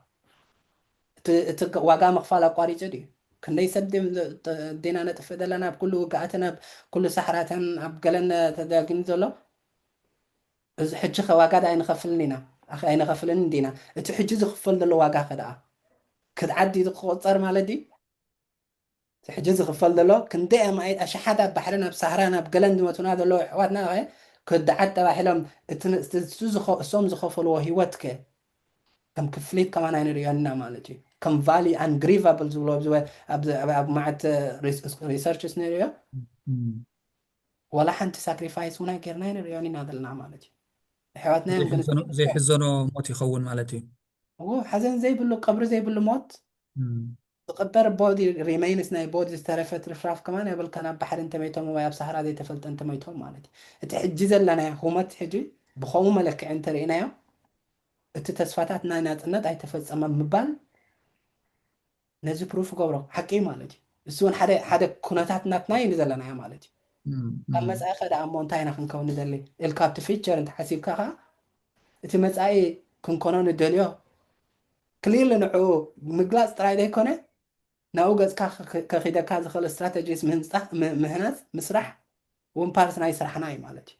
واقع مخفالة قاري جدي كنا يسدم دينا نتفدى لنا بكل وقعتنا بكل سحراتنا بقلنا تداقين زلو حجي خواقع دا ينخفلنينا أخي أنا غفلن دينا تحجز خفل دلو واقع خدا كتعدي تقصر مالدي تحجز خفل دلو كنت ما أشحدا بحرنا بسهرنا بقلند وتنا دلو حواتنا غي كنت عدت بحلم سوم زخفل وهيوتك كم كفليت كمان أنا ريانا مالدي كم فالي ungrievables زلو أب معت research scenario ولا حنت sacrifice هنا كرنا رياني نادلنا مالدي حياتنا زي حزنو موت يخون مالتي هو حزن زي بلو قبر زي بلو موت تقدر بودي ريمينس ناي بودي استرفت رفراف كمان يبل كان بحر انت ميتهم ويا بصحراء دي تفلت انت ميتهم مالتي تحجز لنا هما تحجي بخوم ملك انت رينا انت تسفاتات ناينات انت اي تفلت اما مبال نزي بروف قبره حقي مالتي السون حدا كوناتات نات ناين زلنا يا مالتي كم مسألة خدا أمونتاينا خنكون ندلي الكابت فيتشر انت حسيب كها انت مسألة كنكونون ندليو كليل نعو مقلاص تراي دي كونه ناوغز كخيدا كاز خل استراتيجيس مهنات مسرح وان بارسنا يسرحناي مالتي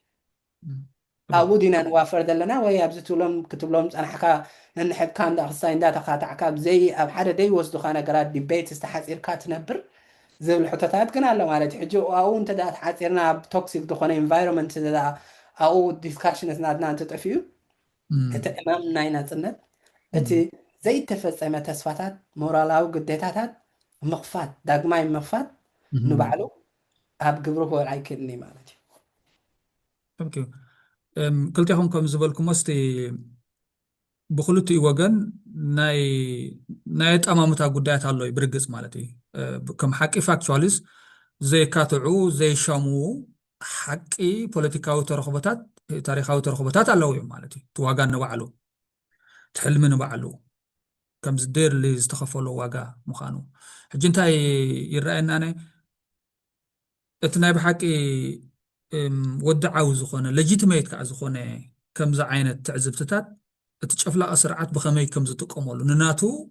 أودينا نوافر دلنا ويا بزتولم كتبلهم أنا حكا نحب كان دا خصاين دا تقاطع عكاب زي أب حدا دي وصدو خانا قراد ديبيت استحاسير كاتنبر زي الحطتات كنا لا مالتي حجو أو انت دا تحاسيرنا بتوكسيك دخونا environment دا أو discussions نادنا انت تفيو انت امام ناينا تنت انت زي تفصيمة تسفاتات مورالاو قديتاتات مخفات داقماي مخفات نبعلو هاب قبره هو العيكلني مالتي ثانك يو كلتيهم كم زبالكم استي بخلطي وغن ناي تأمامتا قدايات اللوي برقص مالتي كم حقي فاكتواليز زي كاتعو زي شامو حقي بوليتيكاو ترخبتات تاريخاو ترخبتات اللوي مالتي تواغان نبعلو تحلم نبعلو كم زدير اللي استخفلوا واقع مخانو حجنتاي يرأينا أنا اتناي بحكي ودعاو زخونة لجيتميت كع زخونة كم زعينة تعزبتتات تتشفلا أسرعات بخمي كم زتقومولو نناتو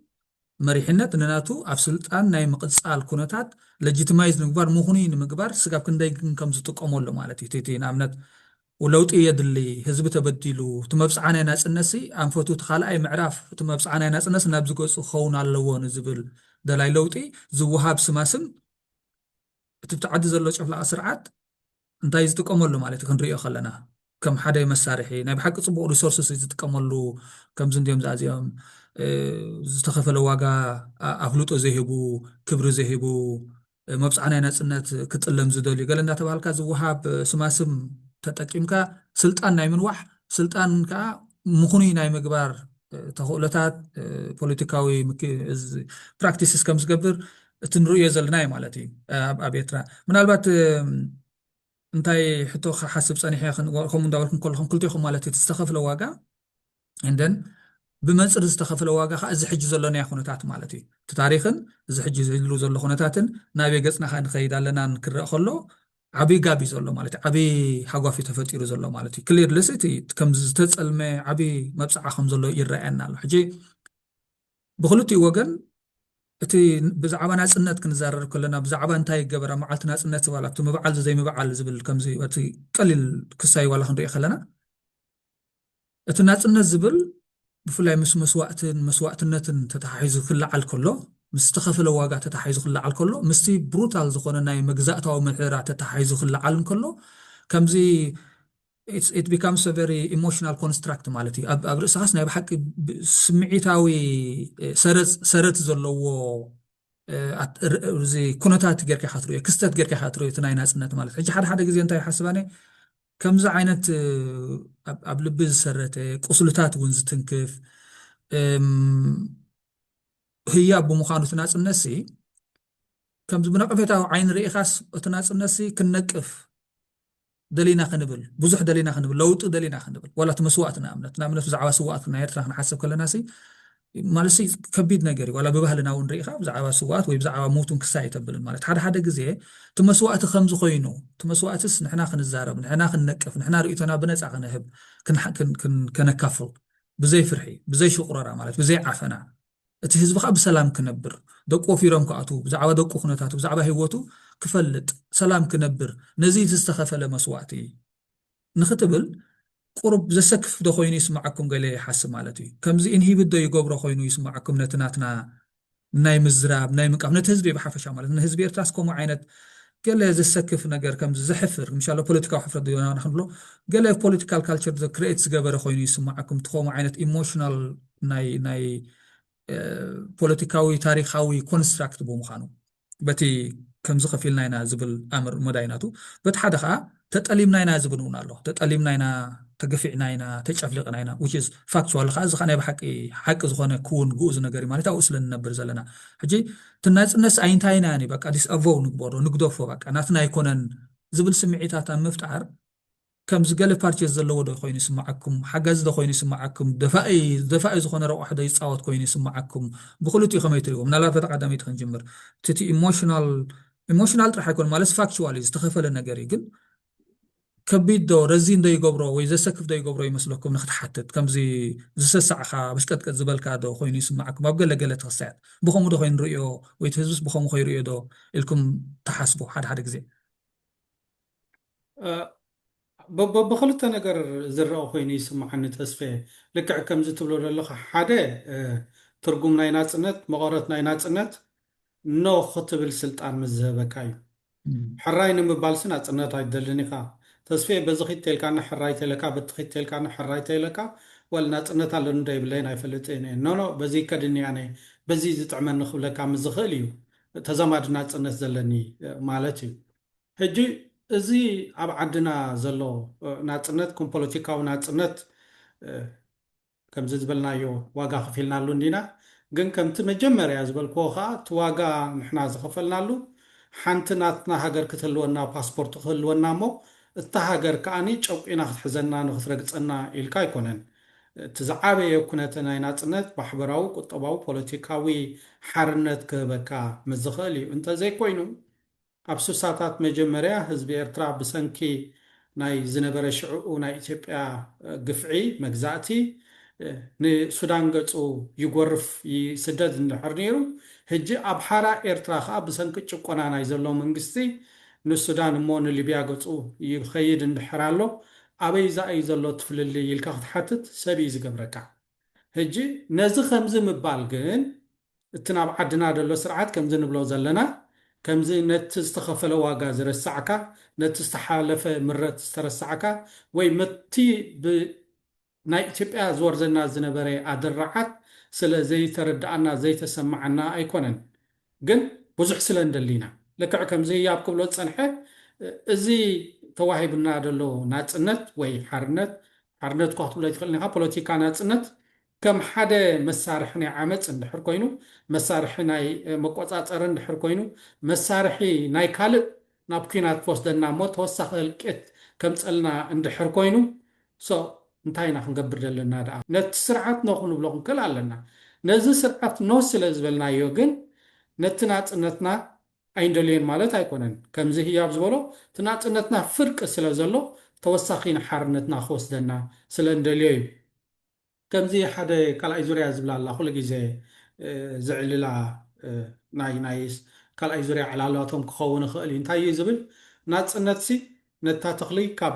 مريحنت نناتو أفسلتان ناي مقصال كونتات لجيتمايز نمقبار مخوني نمقبار سقاب كنداي كم زتقومولو مالتي تيتي نامنت ولوط يدلي حزب تبديلو تمبصعنا ناصنسي انفتو تخالأي معراف تمبصعنا ناصنس ناب زغص خون ኣለዎን ዝብል دلاي لوطي زوهاب سماسم تبتعدي زلو ጨፍላ ስርዓት እንታይ ዝጥቀመሉ ማለት ክንሪኦ ከለና ከም ሓደ መሳርሒ ናይ ብሓቂ ጽቡቕ ሪሶርስስ ዝጥቀመሉ ከም ዝንዲዮም ዝኣዝዮም ዝተኸፈለ ዋጋ ኣፍልጦ ዘይህቡ ክብሪ ዘይህቡ መብፃዕናይ ናጽነት ክጥለም ዝደልዩ ገለ እንዳተባሃልካ ዝወሃብ ስማስም ተጠቂምካ ስልጣን ናይ ምንዋሕ ስልጣን ከዓ ምኹኒ ናይ ምግባር ተኽእሎታት ፖለቲካዊ ፕራክቲስስ ከም ዝገብር እቲ ንሪኦ ዘለና እዩ ማለት እዩ ኣብ ኤርትራ ምናልባት እንታይ ሕቶ ሓስብ ፀኒሐ ከምኡ እንዳበልኩም ከለኹም ክልቲኹም ማለት እዩ ዝተኸፍለ ዋጋ እንደን ብመንፅር ዝተኸፍለ ዋጋ ከዓ እዚ ሕጂ ዘሎ ናይ ኩነታት ማለት እዩ እቲ ታሪኽን እዚ ሕጂ ዝህሉ ዘሎ ኩነታትን ናበይ ገፅና ከዓ ንኸይድ ኣለና ንክረአ ከሎ ዓብይ ጋቢ ዘሎ ማለት እዩ ዓብይ ሓጓፊ ተፈጢሩ ዘሎ ማለት እዩ ክሊርለስ እቲ ከም ዝተፀልመ ዓብይ መብፅዓ ከም ዘሎ ይረአየና ኣሎ ሕጂ ብክልቲኡ ወገን እቲ ብዛዕባ ናጽነት ክንዛረብ ከለና ብዛዕባ እንታይ ገበራ መዓልቲ ናጽነት ዝባል ኣብቲ ምብዓል ዘይምብዓል ዝብል ከምዚ እቲ ቀሊል ክሳይ ዋላ ክንሪኦ ከለና እቲ ናጽነት ዝብል ብፍላይ ምስ መስዋዕትነትን ተተሓሒዙ ክለዓል ከሎ ምስ ተኸፈለ ዋጋ ተተሓሒዙ ክለዓል ከሎ ምስቲ ብሩታል ዝኾነ ናይ መግዛእታዊ ምሕራ ተተሓሒዙ ክለዓል ከሎ ከምዚ it becomes a very emotional construct ማለት እዩ ኣብ ርእስኻስ ናይ ብሓቂ ስምዒታዊ ሰረት ዘለዎ እዚ ኩነታት ጌርካ ሓትሪዮ ክስተት ጌርካ ሓትሪዮ እቲ ናይ ናጽነት ማለት ሕጂ ሓደ ግዜ እንታይ ሓስባኔ ከምዚ ዓይነት ኣብ ልቢ ዝሰረተ ቁስልታት እውን ዝትንክፍ ህያብ ብምዃኑ እቲ ናጽነት ከምዚ ብነቐፌታዊ ዓይኒ ርኢኻስ እቲ ናጽነት ክነቅፍ دلينا خنبل بزح دلينا خنبل لوط دلينا خنبل ولا تمسواتنا نامنت بزعوا سواتنا يرتنا نحسب كل ناسي مالسي كبيد نجري ولا ببهلنا ونريخا بزعوا سوات ويبزعوا موتون كساي تبل مالت حدا غزي تمسوات خمس خوينو تمسواتس نحنا خنزارب نحنا خنقف نحنا رؤيتنا بنصا خنهب كنكفل بزي فرحي بزي شقرره مالت بزي عفنا እቲ ህዝቢ ከዓ ብሰላም ክነብር ደቆ ፊሮም ከኣቱ ብዛዕባ ደቆ ኩነታቱ ብዛዕባ ህይወቱ ክፈልጥ ሰላም ክነብር ነዚ ዝተኸፈለ መስዋዕቲ ንኽትብል ቁርብ ዘሰክፍ ዶ ኮይኑ ይስማዓኩም ገለ ይሓስብ ማለት እዩ ከምዚ ኢንሂብት ዶ ይገብሮ ኮይኑ ይስማዓኩም ነቲ ናትና ናይ ምዝራብ ናይ ምንቃፍ ነቲ ህዝቢ ብሓፈሻ ማለት ንህዝቢ ኤርትራስ ከምኡ ዓይነት ገለ ዘሰክፍ ነገር ከምዚ ዝሕፍር ምሻሎ ፖለቲካዊ ሕፍረት ዶ ንብሎ ገለ ፖለቲካል ካልቸር ክሬት ዝገበረ ኮይኑ ይስማዓኩም ትኸሙ ዓይነት ኢሞሽናል ናይ ፖለቲካዊ ታሪኻዊ ኮንስትራክት ብምዃኑ በቲ ከምዚ ከፊልና ኢና ዝብል ኣምር መዳይናቱ በቲ ሓደ ከዓ ተጠሊምና ኢና ዝብል እውን ኣሎ ተጠሊምና ኢና ተገፊዕና ኢና ተጨፍሊቕና ኢና which is factual ከዓ እዚ ከዓ ናይ ብሓቂ ሓቂ ዝኾነ ክውን ግኡዝ ነገር ማለት ኣብኡ ስለ ንነብር ዘለና ሕጂ ትናጽነስ ኣይንታይ ኢና ኒ በቃ ዲስ ኣቮው ንግበሮ ንግደፎ በቃ ናትና ኣይኮነን ዝብል ስምዒታት ኣብ ምፍጣር ከም ዝገለ ፓርቲስ ዘለዎ ዶ ኮይኑ ይስማዓኩም ሓጋዝ ዶ ኮይኑ ይስማዓኩም ደፋኢ ዝኾነ ረቑሕ ዶ ይፃወት ኮይኑ ይስማዓኩም ብክልቲኡ ከመይ ትሪእዎ ምናልባት በተቀዳሚት ክንጅምር እቲ ኢሞሽናል ጥራሕ ኣይኮን ማለት ፋክቹዋሊ ዝተኸፈለ ነገር እዩ ግን ከቢድ ዶ ረዚን ዶ ይገብሮ ወይ ዘሰክፍ ዶ ይገብሮ ይመስለኩም ንክትሓትት ከምዚ ዝሰሳዕኻ በሽቀጥቀጥ ዝበልካ ዶ ኮይኑ ይስማዓኩም ኣብ ገለገለ ተኽሳያት ብኸምኡ ዶ ኮይኑ ንሪኦ ወይ እቲ ህዝብስ ብኸምኡ ከይርዮ ዶ ኢልኩም ተሓስቡ ሓደ ግዜ بخلت نجار زرع خويني يسمعني تسفه لكع كم زتبلو للخ حدا ترجم ناينات نت مغارات ناينات نت نو خطب السلطان مزهبة كاي حراين مبالسنا نت هيدلني خا تسفه بزخيت تلكان حراي تلكا بتخيت تلكان حراي تلكا والنات نت على ندي بلين هاي فلتين نو بزي كدني يعني بزي زتعمل نخبل كام زخليو تزامد نات نت زلني مالتي هجي እዚ ኣብ ዓድና ዘሎ ናጽነት ከም ፖለቲካዊ ናጽነት ከም ዝበልናዮ ዋጋ ከፊልናሉ እንዲና ግን ከምቲ መጀመርያ ዝበልኮ ከዓ እቲ ዋጋ ንሕና ዝኸፈልናሉ ሓንቲ ናትና ሃገር ክትህልወና ፓስፖርት ክትህልወና እሞ እታ ሃገር ከዓኒ ጨቂና ክትሕዘና ንክትረግፀና ኢልካ ኣይኮነን እቲ ዝዓበየ ኩነተ ናይ ናጽነት ማሕበራዊ ቁጠባዊ ፖለቲካዊ ሓርነት ክህበካ ምዝኽእል እዩ እንተዘይኮይኑ ኣብ ስሳታት መጀመርያ ህዝቢ ኤርትራ ብሰንኪ ናይ ዝነበረ ሽዑኡ ናይ ኢትዮጵያ ግፍዒ መግዛእቲ ንሱዳን ገጹ ይጎርፍ ይስደድ እንድሕር ነይሩ ሕጂ ኣብ ሓራ ኤርትራ ከዓ ብሰንኪ ጭቆና ናይ ዘሎ መንግስቲ ንሱዳን እሞ ንሊብያ ገጹ ይኸይድ እንድሕር ኣሎ ኣበይ ዛእዩ ዘሎ ትፍልሊ ኢልካ ክትሓትት ሰብ እዩ ዝገብረካ ሕጂ ነዚ ከምዚ ምባል ግን እቲ ናብ ዓድና ዘሎ ስርዓት ከምዚ ንብሎ ዘለና ከምዚ ነቲ ዝተኸፈለ ዋጋ ዝረስዓካ ነቲ ዝተሓለፈ ምረት ዝተረስዓካ ወይ መቲ ብናይ ኢትዮጵያ ዝወርዘና ዝነበረ ኣደራዓት ስለ ዘይተረዳእና ዘይተሰማዓና ኣይኮነን ግን ብዙሕ ስለ እንደሊና ልክዕ ከምዚ ኣብ ክብሎ ዝፀንሐ እዚ ተዋሂብና ዘሎ ናፅነት ወይ ሓርነት ሓርነት እኳ ክትብሎ ይትኽእል ኢኻ ፖለቲካ ናፅነት ከም ሓደ መሳርሒ ናይ ዓመፅ እንድሕር ኮይኑ መሳርሒ ናይ መቆፃፀሪ እንድሕር ኮይኑ መሳርሒ ናይ ካልእ ናብ ኩናት ክወስደና እሞ ተወሳኺ እልቄት ከምፀልና እንድሕር ኮይኑ እንታይ ኢና ክንገብር ዘለና ደኣ ነቲ ስርዓት ኖ ክንብሎ ክንክእል ኣለና ነዚ ስርዓት ኖ ስለ ዝበልናዮ ግን ነቲ ናፅነትና ኣይንደልዮን ማለት ኣይኮነን ከምዚ ህያብ ዝበሎ እቲ ናፅነትና ፍርቂ ስለ ዘሎ ተወሳኺ ንሓርነትና ክወስደና ስለ እንደልዮ እዩ ከምዚ ሓደ ካልኣይ ዙርያ ዝብላ ኣላ ኩሉ ግዜ ዝዕልላ ናይ ካልኣይ ዙርያ ዕላላቶም ክኸውን ይኽእል እዩ እንታይ እዩ ዝብል ናፅነትሲ ነታ ተኽሊ ካብ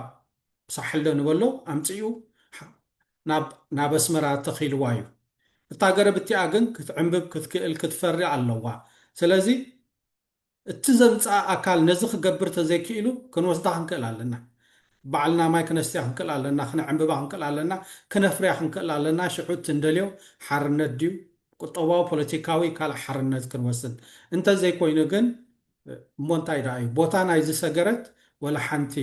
ሳሕልዶ ንበሎ ኣምፅኡ ናብ ኣስመራ ተኺልዋ እዩ እታ ገረብቲኣ ግን ክትዕንብብ ክትክእል ክትፈሪ ኣለዋ ስለዚ እቲ ዘምፅኣ ኣካል ነዚ ክገብር ተዘይክኢሉ ክንወስዳ ክንክእል ኣለና ባዕልና ማይ ክነስትያ ክንክእል ኣለና ክነዕንብባ ክንክእል ኣለና ክነፍርያ ክንክእል ኣለና ሽሑት እንደልዮ ሓርነት ድዩ ቁጠባዊ ፖለቲካዊ ካልእ ሓርነት ክንወስድ እንተዘይኮይኑ ግን እሞ እንታይ ደኣ እዩ ቦታ ናይ ዝሰገረት ወላ ሓንቲ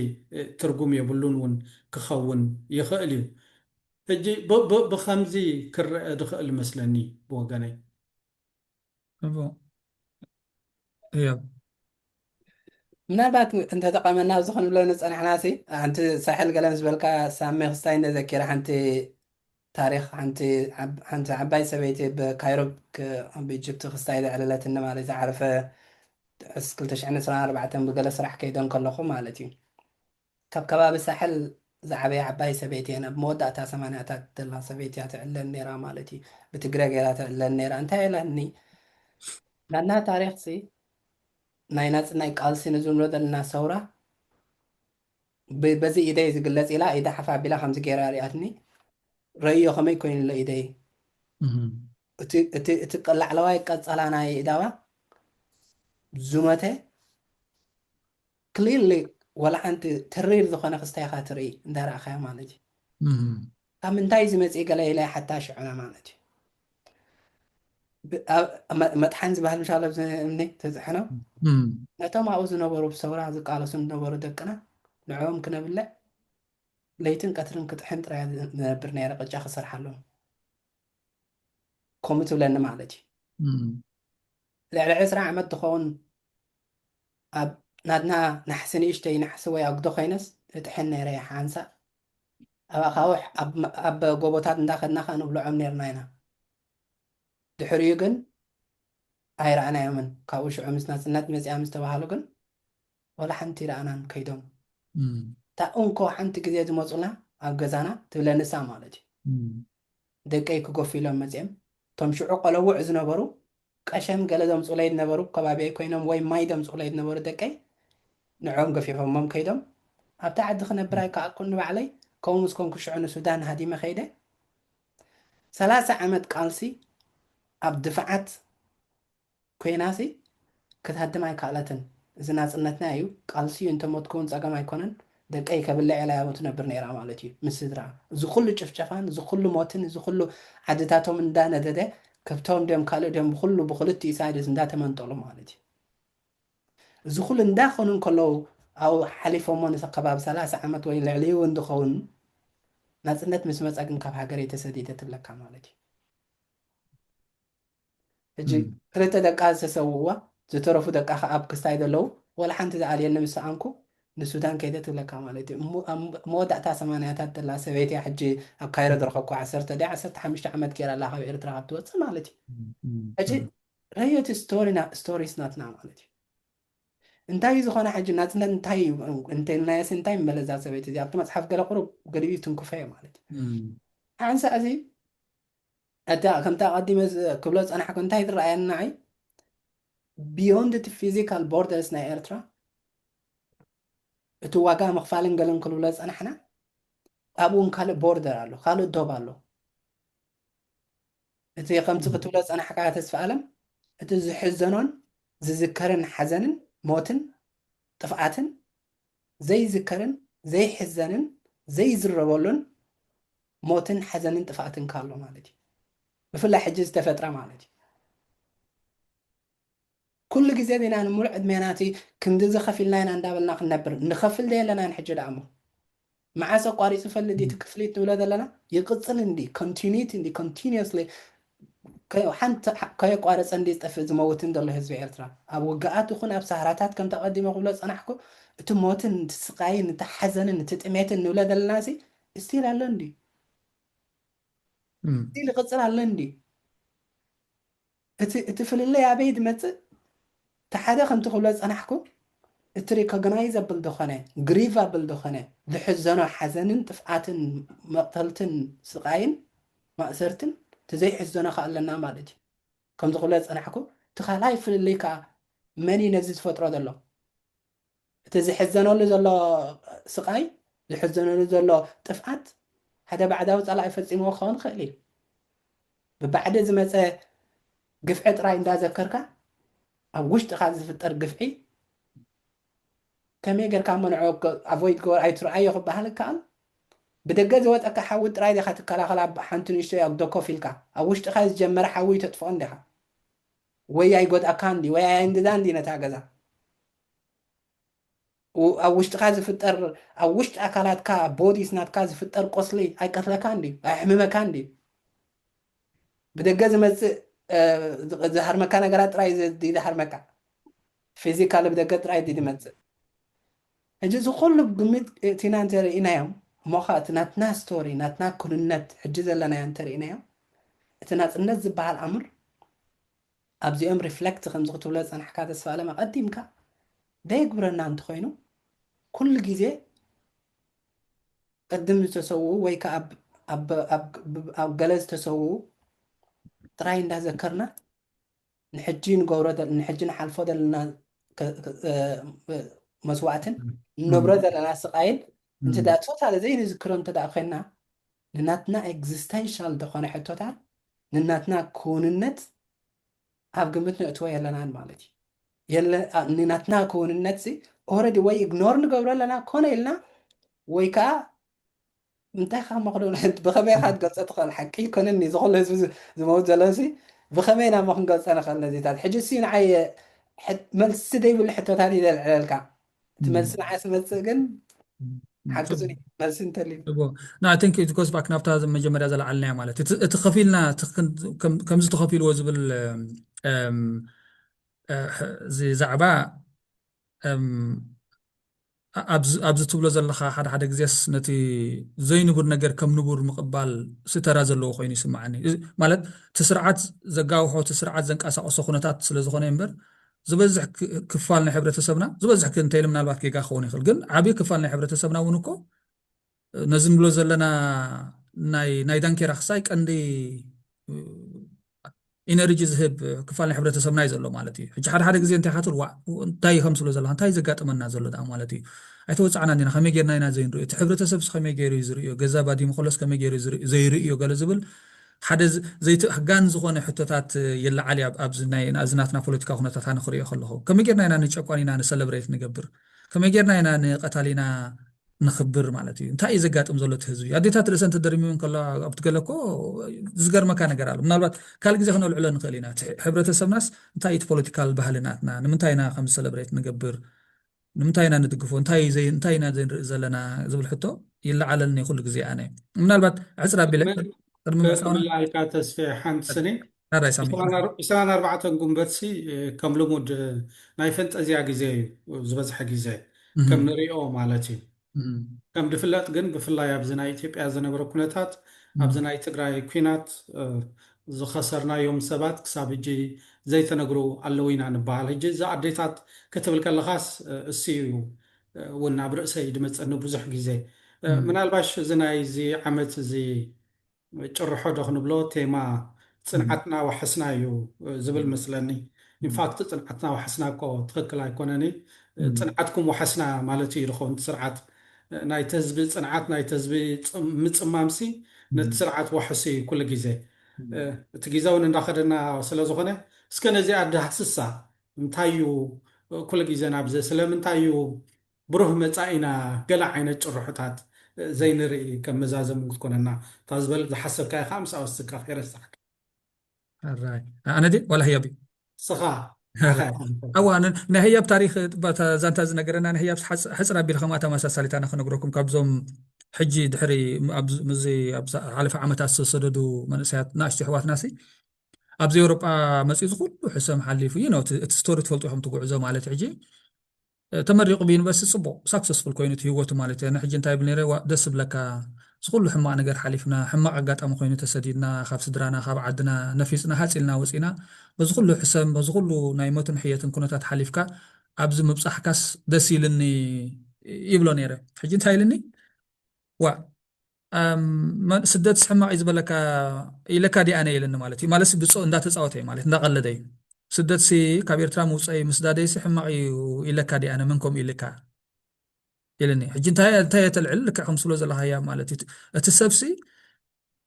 ትርጉም የብሉን እውን ክኸውን ይኽእል እዩ ሕጂ ብከምዚ ክረአ ድኽእል መስለኒ ብወገነይ ምናልባት እንተጠቐመና ኣብዚ ክንብሎ ንፀኒሕና ሲ ሓንቲ ሳሕል ገለን ዝበልካ ሳሜ ክስታይ ነዘኪረ ሓንቲ ታሪክ ሓንቲ ዓባይ ሰበይቲ ብካይሮ ኣብ ኢጅፕቲ ክስታይ ዘዕለለትኒ ማለት ዝዓረፈ 2024 ብገለ ስራሕ ከይደን ከለኹ ማለት እዩ ካብ ከባቢ ሳሕል ዝዓበየ ዓባይ ሰበይቲ እየን ኣብ መወዳእታ 80ታት ዘላ ሰበይቲ እያ ትዕለን ነይራ ማለት እዩ ብትግረ ገይራ ትዕለን ነይራ እንታይ ኢላኒ ናና ታሪክ ሲ ናይ ናፅናይ ቃልሲ ንዝብሎ ዘለና ሰውራ በዚ ኢደይ ዝግለፅ ኢላ ኢዳ ሓፋቢላ ከምዚ ገይራ ሪኣትኒ ረእዮ ከመይ ኮይኑሎ ኢደይ እቲ ላዕለዋይ ቀፀላ ናይ ኢዳዋ ዙመተ ክሊርሊ ወላ ሓንቲ ትሪር ዝኾነ ክስታይካ ትርኢ እንዳረእኻዮ ማለት እዩ ካብ ምንታይ ዝመፅእ ገለ ኢለይ ሓታ ሽዑና ማለት እዩ መጥሓን ዝበሃል ምሻሎ እምኒ ተፅሕኖ ነቶም ኣብኡ ዝነበሩ ብሰውራ ዝቃለሱ ዝነበሩ ደቅና ንዕኦም ክነብልዕ ለይትን ቀትርን ክትሕን ጥራይ ዝነብር ነይረ ቅጫ ክሰርሓሎም ከምኡ ትብለኒ ማለት እዩ ልዕሊ 20 ዓመት ትኸውን ኣብ ናድና ናሕሲ ንእሽተይ ናሕሲ ወይ ኣግዶ ኮይነስ እጥሕን ነይረ ሓንሳ ኣብ ኣኻውሕ ኣብ ጎቦታት እንዳኸድና ኸ ንብልዖም ነርና ኢና ድሕሪኡ ግን ኣይረኣናዮምን ካብኡ ሽዑ ምስ ናፅነት መፅያ ምስ ተባሃሉ ግን ወላ ሓንቲ ረኣናን ከይዶም እታ እንኮ ሓንቲ ግዜ ዝመፁና ኣብ ገዛና ትብለንሳ ማለት እዩ ደቀይ ክጎፍ ኢሎም መፅኦም እቶም ሽዑ ቆለውዕ ዝነበሩ ቀሸም ገለ ዘምፅኡለይ ዝነበሩ ከባቢይ ኮይኖም ወይ ማይ ዘምፅኡለይ ዝነበሩ ደቀይ ንዕኦም ገፊፎሞም ከይዶም ኣብታ ዓዲ ክነብር ኣይከኣልኩ ንባዕለይ ከምኡ ምስ ኮንኩ ሽዑ ንሱዳን ሃዲመ ከይደ 30 ዓመት ቃልሲ ኣብ ድፍዓት ኮይናሲ ክትሃድም ኣይከኣለትን እዚ ናፅነትና እዩ ቃልሲ እዩ እንተሞትኩውን ፀገም ኣይኮነን ደቀይ ከብልዕ ኢላ ያቦ ትነብር ነይራ ማለት እዩ ምስ ስድራ እዚ ኩሉ ጭፍጨፋን እዚ ኩሉ ሞትን እዚ ኩሉ ዓድታቶም እንዳነደደ ከብቶም ደም ካልእ ደም ብኩሉ ብክልቲኡ ሳይድስ እንዳተመንጠሉ ማለት እዩ እዚ ኩሉ እንዳኾኑን ከለዉ ኣብ ሓሊፎሞ ንከባቢ 30 ዓመት ወይ ልዕሊ እውን ዝኸውን ናፅነት ምስ መፀ ግን ካብ ሃገረይ ተሰዲደ ትብለካ ማለት እዩ ሕጂ ክልተ ደቃ ዝተሰውዋ ዝተረፉ ደቃ ከዓ ኣብ ክስታይ ዘለዉ ወላ ሓንቲ ዝኣልየኒ ምስ ሰኣንኩ ንሱዳን ከይደ ትብለካ ማለት እዩ መወዳእታ 80ታት ዘላ ሰበይቲ ሕጂ ኣብ ካይሮ ዝረኸብኩ 15 ዓመት ገይራ ኣላ ካብ ኤርትራ ካብ ትወፅእ ማለት እዩ ሕጂ ረዮቲ ስቶሪስ ናትና ማለት እዩ እንታይ ዝኾነ ሕጂ ናፅነት እንታይ መለዛ ሰበይቲ እዚ ኣብቲ መፅሓፍ ገለ ቁሩብ ገሊኡ ትንክፈዮ ማለት እዩ ሓንሳ እዚ ከምታ ቀዲመ ክብሎ ፀናሕኩ እንታይ ዝረኣየና ዓይ ቢዮንድ እቲ ፊዚካል ቦርደርስ ናይ ኤርትራ እቲ ዋጋ ምኽፋልን ገለን ክብሎ ፀናሕና ኣብኡን ካልእ ቦርደር ኣሎ ካልእ ዶብ ኣሎ እቲ ከምቲ ክትብሎ ፀናሕካ ተስፋ ኣለም እቲ ዝሕዘኖን ዝዝከርን ሓዘንን ሞትን ጥፍኣትን ዘይዝከርን ዘይሕዘንን ዘይዝረበሉን ሞትን ሓዘንን ጥፍኣትን ካሎ ማለት እዩ ብፍላይ ሕጂ ዝተፈጥረ ማለት እዩ ኩሉ ግዜ ዜና ንምሉእ ዕድሜናቲ ክንዲ ዝኸፊልና ኢና እንዳበልና ክንነብር ንኸፍል ደየለና ንሕጂ ደኣሞ መዓዝ ኣቋሪፁ ፈልጥ እቲ ክፍሊት ንብሎ ዘለና ይቅፅል እንዲ ኮንቲኒቲ እንዲ ኮንቲኒየስሊ ሓንቲ ከየቋረፀ እንዲ ዝጠፍእ ዝመውትን ዘሎ ህዝቢ ኤርትራ ኣብ ውግኣት ይኹን ኣብ ሰህራታት ከም ተቐዲመ ክብሎ ፀናሕኩ እቲ ሞትን እቲ ስቃይን እቲ ሓዘንን እቲ ጥሜትን ንብሎ ዘለና ሲ እስቲል ኣሎ እንዲ እስቲል ይቅፅል ኣሎ እንዲ እቲ ፍልለይ ኣበይ ድመፅእ እቲ ሓደ ከምቲ ክብሎ ፀናሕኩ እቲ ሪኮግናይዘብል ዝኾነ ግሪቫብል ዝኾነ ዝሕዘኖ ሓዘንን ጥፍኣትን መቕተልትን ስቃይን ማእሰርትን እቲ ዘይሕዘኖ ኸ ኣለና ማለት እዩ ከምዚ ክብሎ ፀናሕኩ እቲ ካልኣይ ፍልለይ ከዓ መን እዩ ነዚ ዝፈጥሮ ዘሎ እቲ ዝሕዘነሉ ዘሎ ስቃይ ዝሕዘነሉ ዘሎ ጥፍኣት ሓደ ባዕዳዊ ፀላእ ፈፂምዎ ክኸውን ክእል እዩ ብባዕዲ ዝመፀ ግፍዒ ጥራይ እንዳዘከርካ ኣብ ውሽጢኻ ዝፍጠር ግፍዒ ከመይ ጌርካ መንዖ ኣቮይድ ገበር ኣይትረኣዮ ክበሃል ከኣል ብደገ ዝወፀካ ሓዊ ጥራይ ዲኻ ትከላኸላ ሓንቲ ንእሽተይ ኣግዶ ኮፍ ኢልካ ኣብ ውሽጢኻ ዝጀመረ ሓዊ ተጥፍኦ እንዲኻ ወይ ኣይጎድኣካ እንዲ ወይ ኣየንድዳ እንዲ ነታ ገዛ ኣብ ውሽጢኻ ዝፍጠር ኣብ ውሽጢ ኣካላትካ ቦዲስ ናትካ ዝፍጠር ቆስሊ ኣይቀትለካ እንዲ ኣይሕምመካ እንዲ ብደገ ዝመፅእ ዝሃርመካ ነገራት ጥራይ ዝሃርመካ ፊዚካል ብደገ ጥራይ ዝመፅእ ሕጂ እዚ ኩሉ ግምት እቲና እንተርኢናዮም እሞኻ እቲ ናትና ስቶሪ ናትና ኩንነት ሕጂ ዘለናዮ እንተርኢናዮም እቲ ናፅነት ዝበሃል ኣምር ኣብዚኦም ሪፍሌክት ከምዚ ክትብሎ ፀናሕካ ተስፋ ኣለም ኣቐዲምካ ደየግብረና እንተኮይኑ ኩሉ ግዜ ቅድም ዝተሰውኡ ወይ ከዓ ኣብ ገለ ዝተሰውኡ ጥራይ እንዳዘከርና ንሕጂ ንገብሮ ንሕጂ ንሓልፎ ዘለና መስዋዕትን ንነብሮ ዘለና ስቃይን እንተ ዳ ቶታል ዘይንዝክሮ እንተ ዳ ኮይና ንናትና ኤግዚስተንሻል ዝኾነ ሕቶታት ንናትና ክውንነት ኣብ ግምት ነእትዎ የለናን ማለት እዩ ንናትና ክውንነት ኦረዲ ወይ ኢግኖር ንገብሮ ኣለና ኮነ ኢልና ወይ ከዓ እንታይ ካ መክዶ ብኸመይ ካ ትገልፀ ትኽእል ሓቂ ይኮነኒ ዝኩሉ ህዝቢ ዝመውት ዘሎ ብኸመይ ናብ ክንገልፀ ንኽእል ነዚታት ሕጂ ሲ ንዓይ መልሲ ደይብሉ ሕቶታት ይዘልዕለልካ እቲ መልሲ ንዓይ ስመፅእ ግን ሓግዙኒ መልሲ እንተልዩ ና አይ ቲንክ ኢት ጎስ ባክ ናብታ መጀመርያ ዘለዓልናያ ማለት እቲ ከፊልና ከምዚ ተኸፊልዎ ዝብል ዛዕባ ኣብዚ ትብሎ ዘለካ ሓደ ሓደ ግዜስ ነቲ ዘይንቡር ነገር ከም ንቡር ምቕባል ስተራ ዘለዎ ኮይኑ ይስማዓኒ ማለት እቲ ስርዓት ዘጋውሖ እቲ ስርዓት ዘንቀሳቀሶ ኩነታት ስለ ዝኾነ እምበር ዝበዝሕ ክፋል ናይ ሕብረተሰብና ዝበዝሕ እንተኢሉ ምናልባት ጌጋ ክኸውን ይኽእል ግን ዓብዪ ክፋል ናይ ሕብረተሰብና እውን እኮ ነዚ ንብሎ ዘለና ናይ ዳንኬራ ክሳይ ቀንዲ ኢነርጂ ዝህብ ክፋል ናይ ሕብረተሰብና እዩ ዘሎ ማለት እዩ ሕጂ ሓደ ሓደ ግዜ እንታይ ካትል እንታይ ከም ስለ ዘለካ እንታይ ዘጋጥመና ዘሎ ዳ ማለት እዩ ኣይተወፃዕና እንዲና ከመይ ጌርና ኢና ዘይንሪኦ እቲ ሕብረተሰብስ ከመይ ገይሩ እዩ ዝርዮ ገዛ ባዲሙ ከሎስ ከመይ ገይሩ ዘይርእዮ ገለ ዝብል ሓደ ዘይትሕጋን ዝኾነ ሕቶታት የለዓል ኣብዚ ናትና ፖለቲካ ኩነታት ኣነ ክሪኦ ከለኹ ከመይ ጌርና ኢና ንጨቋን ኢና ንሰለብሬት ንገብር ከመይ ጌርና ኢና ንቐታሊ ኢና ንኽብር ማለት እዩ እንታይ እዩ ዘጋጥም ዘሎ እቲ ህዝቢ ኣዴታት ርእሰን ተደሪሚውን ከሎ ኣብቲ ገለ እኮ ዝገርመካ ነገር ኣሎ ምናልባት ካልእ ግዜ ክነልዕሎ ንኽእል ኢና ሕብረተሰብናስ እንታይ እዩ እቲ ፖለቲካል ባህሊ ናትና ንምንታይ ኢና ከም ሰለብሬት ንገብር ንምንታይ ኢና ንድግፎ እንታይ ኢና ዘይንርኢ ዘለና ዝብል ሕቶ ይለዓለልኒ ኩሉ ግዜ ኣነ ምናልባት ዕፅር ኣቢለ ከምላይካ ተስፊ ሓንቲ ስኒ 24 ጉንበትሲ ከም ልሙድ ናይ ፈንጠዝያ ግዜ እዩ ዝበዝሐ ግዜ ከም ንሪኦ ማለት እዩ ከም ድፍለጥ ግን ብፍላይ ኣብዚ ናይ ኢትዮጵያ ዝነበረ ኩነታት ኣብዚ ናይ ትግራይ ኩናት ዝኸሰርናዮም ሰባት ክሳብ ሕጂ ዘይተነግሩ ኣለዉ ኢና ንበሃል ሕጂ እዚ ኣዴታት ክትብል ከለኻስ እሲዩ እውን ኣብ ርእሰይ ድመፀኒ ብዙሕ ግዜ ምናልባሽ እዚ ናይ እዚ ዓመት እዚ ጭርሖ ዶ ክንብሎ ቴማ ፅንዓትና ዋሕስና እዩ ዝብል መስለኒ ኢንፋክት ፅንዓትና ዋሕስና እኮ ትክክል ኣይኮነኒ ፅንዓትኩም ዋሕስና ማለት እዩ ዝኸውን ስርዓት ናይ ተዝቢ ፅንዓት ናይ ተዝቢ ምፅማምሲ ነቲ ስርዓት ወሕሲ ኩሉ ግዜ እቲ ግዜ እውን እንዳኸደና ስለ ዝኾነ እስከ ነዚኣ ዳሃስሳ እንታይ እዩ ኩሉ ግዜ ናብዚ ስለምንታይ እዩ ብሩህ መጻኢና ገለ ዓይነት ጭርሑታት ዘይንርኢ ከም መዛዘም ክትኮነና እታ ዝበልፅ ዝሓሰብካ ኢኻ ምስ ኣወስካ ይረሳሕካ الراي انا دي ولا هي بي ስኻ او انا نهي بتاريخ زانتا زنقرنا نهي حسنا بالخمات ما سالت انا خنقركم كابزوم حجي دحري مزي على عامات السددو من ساعات ناشتي حوات ناسي ابزي اوروبا مسيز كله حسام حليفو يو نو ستوري تفلطوهم تقعزو مالت حجي تمرق بيونيفرسيتي صبو سكسسفول كوينت هيوتو مالتي انا حجي انتاي بنيري دس بلكا زغلو حما نجر حليفنا حما اقاطام كوينو تسديدنا خاب سدرانا خاب عدنا نفيسنا هاصلنا وصينا بزغلو حسام بزغلو ناي موتن حياتن كونتات حليفكا ابز مبصحكاس دس يلني يبلو نيره حجي انتاي لني وا سدت حما يزبلكا إلكا دي انا يلن مالتي مالس بصو اندا تصاوتي مالت اندا قلدي سدت سي كابيرترا موصاي مسدادي سي حما إلكا دي انا منكم إلكا يلني حجي انتاي تلعل لك خمس لو زلا هيا مالتي اتسبسي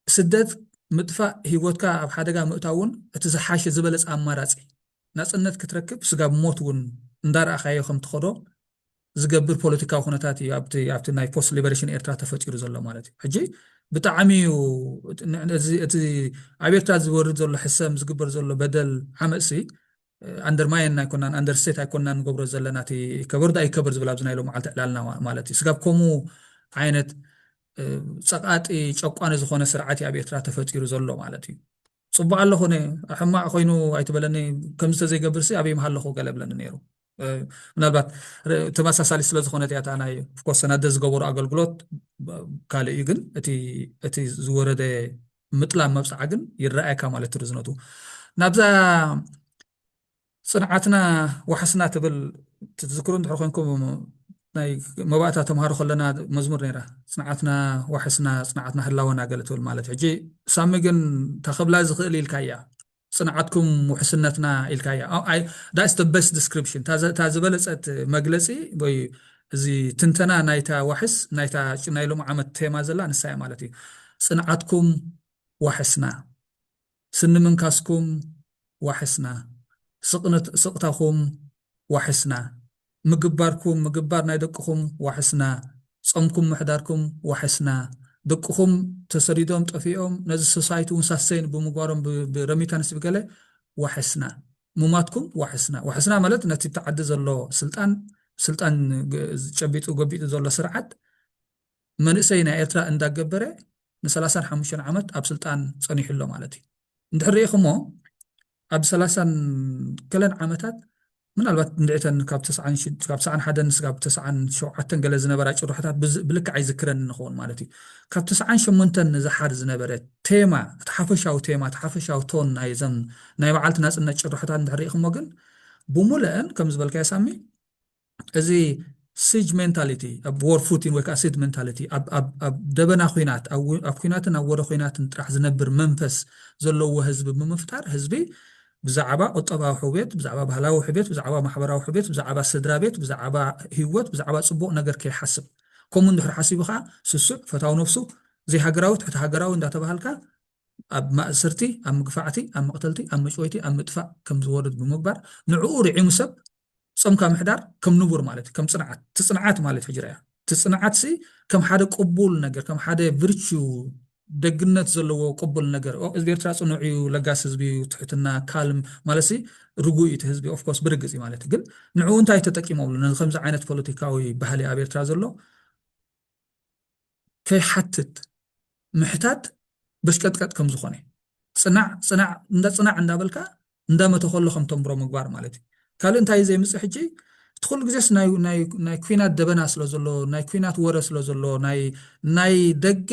سدت مدفع هيوتكا اب حدغا مؤتاون اتزحاش زبلص اماراصي نصنت كتركب سغا موتون اندار اخايو خم تخدو زغبر بوليتيكا خونتات يابتي ناي بوست ليبريشن ايرترا تفطيرو زلو مالتي حجي بتعميو اتي ابيرتا زورد زلو حسام زغبر زلو بدل حمسي اندرماين نايكونان اندرسيت ايكونان غبر زلناتي كبر داي كبر زبل ابزنا يلو معلت علالنا مالتي سغاب كومو عينت صقاطي ጨቋነ ዝኾነ ስርዓት ኣብ ኤርትራ ተፈጢሩ ዘሎ ማለት እዩ ጽቡቕ ኣሎ ኾነ ሕማቕ ኮይኑ ኣይትበለኒ ከም ዝተዘይገብርሲ ኣበይ መሃለኹ ገለብለን ነይሩ ምናልባት ተመሳሳሊ ስለ ዝኾነ ቲያታ ናይ ኦፍኮርስ ሰናደ ዝገበሩ ኣገልግሎት ካልእ ግን እቲ ዝወረደ ምጥላም መብፅዓ ግን ይረኣየካ ማለት ርዝነቱ ናብዛ ጽንዓትና ወሐስና ትብል ትዝክሩ እንድሕር ኮይንኩም ናይ መባእታ ተምሃሩ ከለና መዝሙር ነይራ ጽንዓትና ወሐስና ጽንዓትና ህላወና ገለትብል ማለት ሕጂ ሳሚ ግን ተኸብላ ዝኽእል ኢልካያ ጽንዓትኩም ወሐስነትና ኢልካያ that's the best description ta ዝበለጸት መግለጺ ወይ እዚ ትንተና ናይታ ወሐስ ናይታ ጭናይሎም ዓመት ቴማ ዘላ ንሳያ ማለት እዩ ጽንዓትኩም ወሐስና ስንምንካስኩም ወሐስና ስቕታኹም ወሐስና مجباركم مجبار نايدقكم وحسنا صمكم محداركم وحسنا دقكم تسريدهم طفيهم نز سوسايتي ونساسين بمقارن برميتانس بقاله وحسنا مماتكم وحسنا مالت نتي تعدى زلو سلطان جبيتو غبيتو زلو سرعت من سينا ايرترا اندا غبره ن35 عامات اب سلطان صنيحلو مالتي ندحريخمو اب 30 كلن عامات من البات ندعتن كاب 9 حدا نسقاب 9 شوعة قال زنبرة شروحات بلك عايز ذكرن نخون مالتي كاب 9 شمنتن زحار زنبرة تيما تحفش أو تون نايزن ناي بعلت ناس إن شروحات عند حريقهم وجن بمولن كم زبالك يا سامي زي سيج منتاليتي أب وور فوتين وكاسيد منتاليتي أب دبنا خوينات أو خويناتنا ورا خوينات راح زنبر منفس زلوا وهزب بمفتار هزبي بزعبا قطبا حبيت بزعبا بهلاو حبيت بزعبا محبراو حبيت بزعبا سدرابيت بزعبا هيوت بزعبا صبوق نجر كي حسب كومن دحر حسيبخا سسوع فتاو نفسه زي هاجراو تحت هاجراو اندا تبهلكا اب مأسرتي ام مقفعتي ام مقتلتي ام مشويتي ام مدفع كم زورد بمقبر نعور عمسب صمكا محدار كم نبور مالتي كم تصنعات مالت حجريا تصنعات سي كم حدا قبول نجر كم حدا فيرتشو دقنت زلو قبل نجر از بيرترا صنعيو لغاس حزبي تحتنا كالم مالسي رغويت حزبي اوف كورس برغزي مالت ግን ንዑ እንታይ ተጠቂሞም ለን ከምዚ ዓይነት ፖለቲካዊ ባህሊ ኣብ ኤርትራ ዘሎ ከይሓትት ምሕታት በሽቀጥቀጥ ከም ዝኾነ ፅናዕ እንዳበልካ እንዳመተኸሎ ከም ተምብሮ ምግባር ማለት እዩ ካልእ እንታይ ዘይምፅእ ሕጂ تخل جزء ناي كوينات دبنا سلو زلو ناي كوينات ورا سلو زلو ناي دق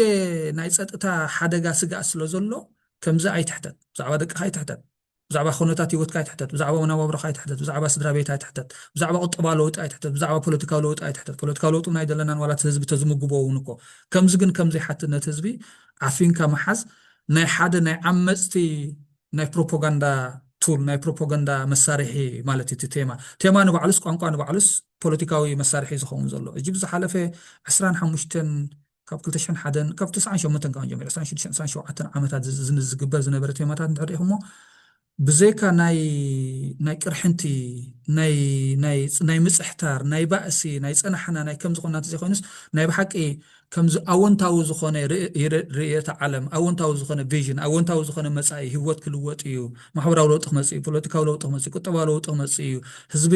ناي سأتا حدقا سقا سلو زلو كم زعي تحتت زعبا دق هاي تحتت زعبا خونتاتي وتكاي تحتت زعبا مناوبر هاي تحتت زعبا سدرابيت هاي تحتت زعبا قطبا لوت هاي تحتت زعبا بوليتيكا لوت هاي تحتت بوليتيكا لوت ناي دلنا ولا تهزب تزمقبو ونكو كم زقن كم زي حتى نتهزبي عفين كمحز ناي حدا ناي عمستي ناي بروباغندا تول ناي بروباغندا مسارحي مالتي تيما نبعلس قانقا نبعلس ፖለቲካዊ መሳርሒ ዝኸውን ዘሎ እጅ ብዝሓለፈ 25 ካብ 2001 ካብ 98 ካብ ጀሚሩ 26 97 ዓመታት ዝግበር ዝነበረ ቴማታት እንተሪኢኹሞ ብዘይካ ናይ ቅርሕንቲ ናይ ምፅሕታር ናይ ባእሲ ናይ ፀናሕና ናይ ከም ዝኾና ዘይኮይኑስ ናይ ብሓቂ ከምዚ ኣወንታዊ ዝኾነ ርእየተ ዓለም ኣወንታዊ ዝኾነ ቪዥን ኣወንታዊ ዝኾነ መጻኢ ህይወት ክልወጥ እዩ ማሕበራዊ ለውጢ ክመጽእ ፖለቲካዊ ለውጢ ክመጽእ ቁጠባዊ ለውጢ ክመጽእ እዩ ህዝቢ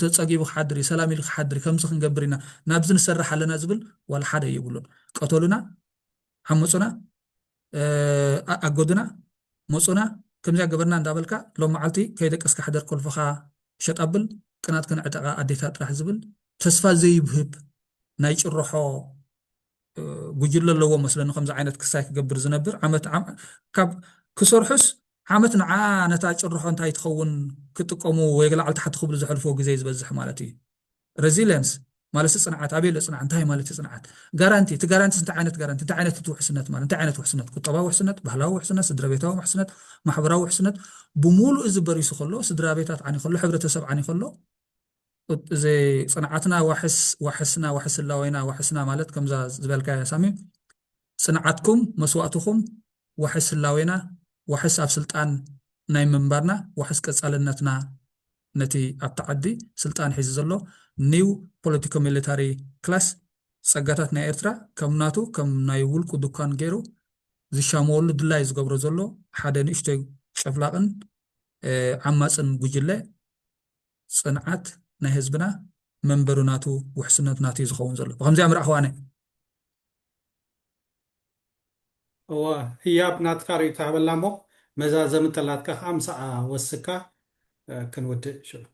ተጸጊቡ ክሓድር ሰላም ኢሉ ክሓድር ከምዚ ክንገብር ኢና ናብዚ ንሰርሕ ኣለና ዝብል ዋላ ሓደ ይብሉን ቀተሉና ሓመፁና ኣጎዱና መፁና ከምዚ ገበርና እንዳበልካ ሎም መዓልቲ ከይደቀስካ ሓደር ኮልፈኻ ሸጣብል ቅናት ክንዕጠቓ ኣዴታት ጥራሕ ዝብል ተስፋ ዘይብህብ ናይ ጭርሖ ጉጅለ ኣለዎ መስለኒ ከምዚ ዓይነት ክሳይ ክገብር ዝነብር ዓመት ካብ ክሰርሑስ ዓመት ንዓ ነታ ጭርሖ እንታይ ትኸውን ክጥቀሙ ወይ ገላዓል ታሕቲ ክብሉ ዘሕልፎ ግዜ ዝበዝሕ ማለት እዩ ሬዚሊየንስ ማለት ጽንዓት ኣበይ ለጽንዓት እንታይ ማለት ጽንዓት ጋራንቲ እቲ ጋራንቲ እንታይ ዓይነት ጋራንቲ እንታይ ዓይነት ውሕስነት ማለት እንታይ ዓይነት ውሕስነት ቁጠባዊ ውሕስነት ባህላዊ ውሕስነት ስድራቤታዊ ውሕስነት ማሕበራዊ ውሕስነት ብሙሉእ ዝበሪሱ ከሎ ስድራቤታት ዓኒ ከሎ ሕብረተሰብ ዓኒ ከሎ እዚ ጽንዓትና ዋሕስና ወይና ዋሕስና ማለት ከምዛ ዝበልካ ሳሚ ጽንዓትኩም መስዋዕትኩም ዋሕስላ ወይና ዋሕስ ኣብ ስልጣን ናይ መንባርና ዋሕስ ቀጻልነትና ነቲ ኣብ ተዓዲ ስልጣን ሒዙ ዘሎ ኒው ፖለቲኮ ሚሊታሪ ክላስ ጸጋታት ናይ ኤርትራ ከም ናቱ ከም ናይ ውልቁ ዱካን ገይሩ ዝሻመወሉ ድላይ ዝገብሮ ዘሎ ሓደ ንእሽተይ ጨፍላቕን ዓማፅን ጉጅለ ጽንዓት ናይ ህዝብና መንበሩ ናቱ ውሕስነት ናቱ ዝኸውን ዘሎ ብከምዚ ኣምራእኽዋነ ህያብ ናትካ ርእይታ ሃበላ እሞ መዛዘምተላትካ ከምሰዓ ወስካ ክንውድእ ሽዑ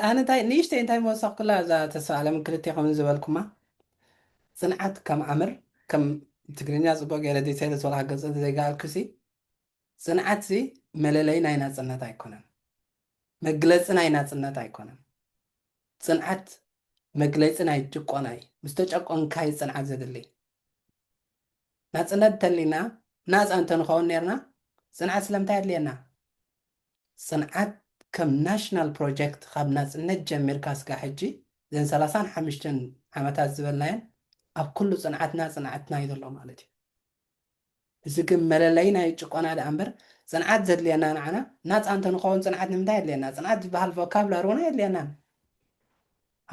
ኣነ ንእሽተይ እንታይ መወሳኽ ኩላ እዛ ተስፋ ዓለም ክልቲኹም ዝበልኩማ ጽንዓት ከም ዓምር ከም ትግርኛ ጽቡቅ ገይረ ዲቴል ዝወላ ገጽ ዘይጋልኩሲ ጽንዓት መለለይ ናይ ናጽነት ኣይኮነን መግለጽ ናይ ናጽነት ኣይኮነን ጽንዓት መግለጽ ናይ ጭቆና እዩ ምስ ተጨቆንካይ ጽንዓት ዘድሊ ናጽነት ተሊና ናጽ አንተ ንኸውን ነርና ጽንዓት ስለምታይ ኣድልየና ጽንዓት ከም ናሽናል ፕሮጀክት ካብ ናጽነት ጀሚርካ ስጋ ሕጂ ዘን 35 ዓመታት ዝበልናየን ኣብ ኩሉ ጽንዓትና እዩ ዘሎ ማለት እዩ እዚ ግን መለለይ ናይ ጭቆና ዳ እምበር ጽንዓት ዘድልየና ንዓና ናጽ አንተ ንኸውን ጽንዓት ንምንታይ ኣድልየና ጽንዓት ዝበሃል ቮካብላሪ እውን ኣድልየና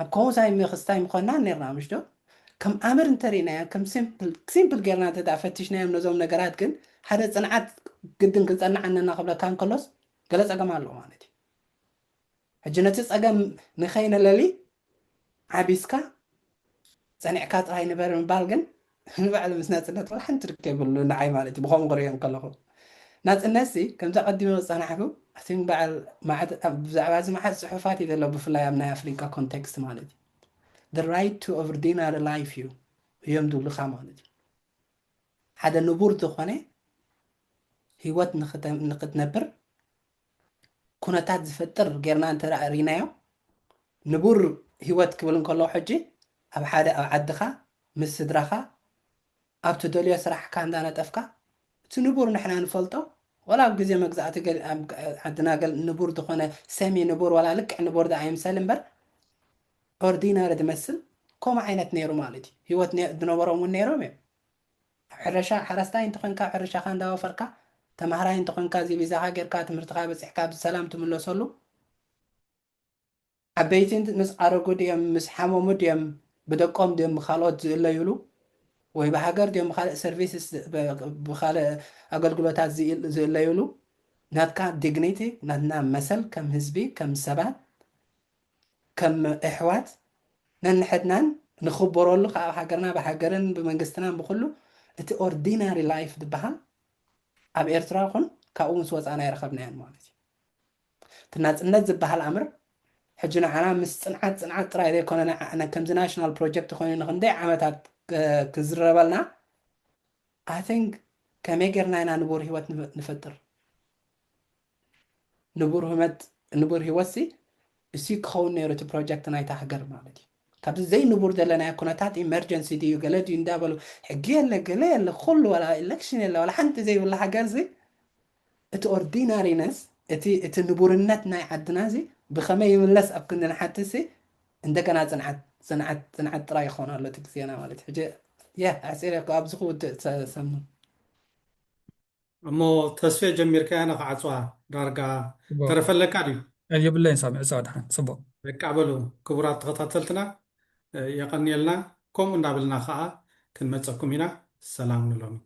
ኣብ ከምኡሳይ ምኽስታይ ምኾንና ነርና ምሽዶ ከም ኣምር እንተሪእና ከም ሲምፕል ጌርና ተፈቲሽናዮም ነዞም ነገራት ግን ሓደ ጽንዓት ግድን ክጸንዓነና ክብለካ እንከሎስ ገለ ጸገም ኣለዎ ማለት እዩ ሕጂ ነቲ ጸገም ንኸይነለሊ ዓቢስካ ጸኒዕካ ጥራይ ንበር ምባል ግን ንባዕሉ ምስ ናጽነት ወላ ሓንቲ ርከብሉ ንዓይ ማለት እዩ ብኸምኡ ክሪኦ ከለኹ ናጽነት ከምዛ ቀዲመ ጸናሕኩ ኣቲን በዓል ብዛዕባ እዚ መዓት ጽሑፋት እዩ ዘሎ ብፍላይ ኣብ ናይ ኣፍሪካ ኮንቴክስት ማለት እዩ the right to ordinary life እዩ እዮም ድብሉኻ ማለት እዩ ሓደ ንቡር ዝኾነ ህይወት ንኽትነብር ኩነታት ዝፈጥር ጌርና እንተሪእናዮ ንቡር ህይወት ክብል እንከሎ ሕጂ ኣብ ሓደ ኣብ ዓድኻ ምስ ስድራኻ ኣብ ትደልዮ ስራሕካ እንዳነጠፍካ እቲ ንቡር ንሕና ንፈልጦ ወላ ኣብ ግዜ መግዛእቲ ዓድና ገል ንቡር ዝኾነ ሰሚ ንቡር ወላ ልክዕ ንቡር ዳ ኣይምሰል እምበር ኦርዲናሪ ድመስል ከምኡ ዓይነት ነይሩ ማለት እዩ ህይወት ዝነበሮም እውን ነይሮም እዮም ኣብ ሕርሻ ሓረስታይ እንተኾንካ ሕርሻኻ እንዳወፈርካ ተማሃራይ እንተኾንካ እዚ ቪዛኻ ጌርካ ትምህርትኻ በፂሕካ ብሰላም ትምለሰሉ ዓበይቲ ምስ ዓረጉ ድዮም ምስ ሓመሙ ድዮም ብደቆም ድዮም ካልኦት ዝእለይሉ ወይ ብሃገር ድዮም ብካልእ ሰርቪስስ ብካልእ ኣገልግሎታት ዝእለይሉ ናትካ ዲግኒቲ ናትና መሰል ከም ህዝቢ ከም ሰባት ከም ኣሕዋት ነንሕድናን ንኽበረሉ ካብ ሃገርና ብሃገርን ብመንግስትናን ብኩሉ እቲ ኦርዲናሪ ላይፍ ዝበሃል ኣብ ኤርትራ ይኹን ካብኡ ምስ ወፃና ይረኸብናያን ማለት እዩ እቲ ናጽነት ዝበሃል ኣምር ሕጂ ንዓና ምስ ጽንዓት ጥራይ ዘይኮነ ከምዚ ናሽናል ፕሮጀክት ኮይኑ ንክንደይ ዓመታት ክዝረበልና ኣይ ቲንክ ከመይ ጌርና ኢና ንቡር ህይወት ንፈጥር ንቡር ህይወት እሲ ክኸውን ነይሩ እቲ ፕሮጀክት ናይታ ሃገር ማለት እዩ ካብዚ ዘይንቡር ዘለና ኩነታት ኢመርጀንሲ ድዩ ገለ ድዩ እንዳበሉ ሕጊ የለ ገለ የለ ኩሉ ወላ ኤሌክሽን የለ ወላ ሓንቲ ዘይብላ ሃገር እቲ ኦርዲናሪነስ እቲ ንቡርነት ናይ ዓድና بخمي يملس أبكن حتى سي عندك أنا صنعت تراي خون هلا تكسي أنا مالت حاجة يا أسئلة أبزخو سمون እሞ ተስፋ ጀሚርካ ያነ ክዓፅዋ ዳርጋ ተረፈለካ ድዩ የብለይን ሳሚዕ እዛ ድሓን ፅቡቅ ደቂ በሉ ክቡራት ተኸታተልትና የቐኒየልና ከምኡ እንዳብልና ከዓ ክንመፀኩም ኢና ሰላም ንሎሚ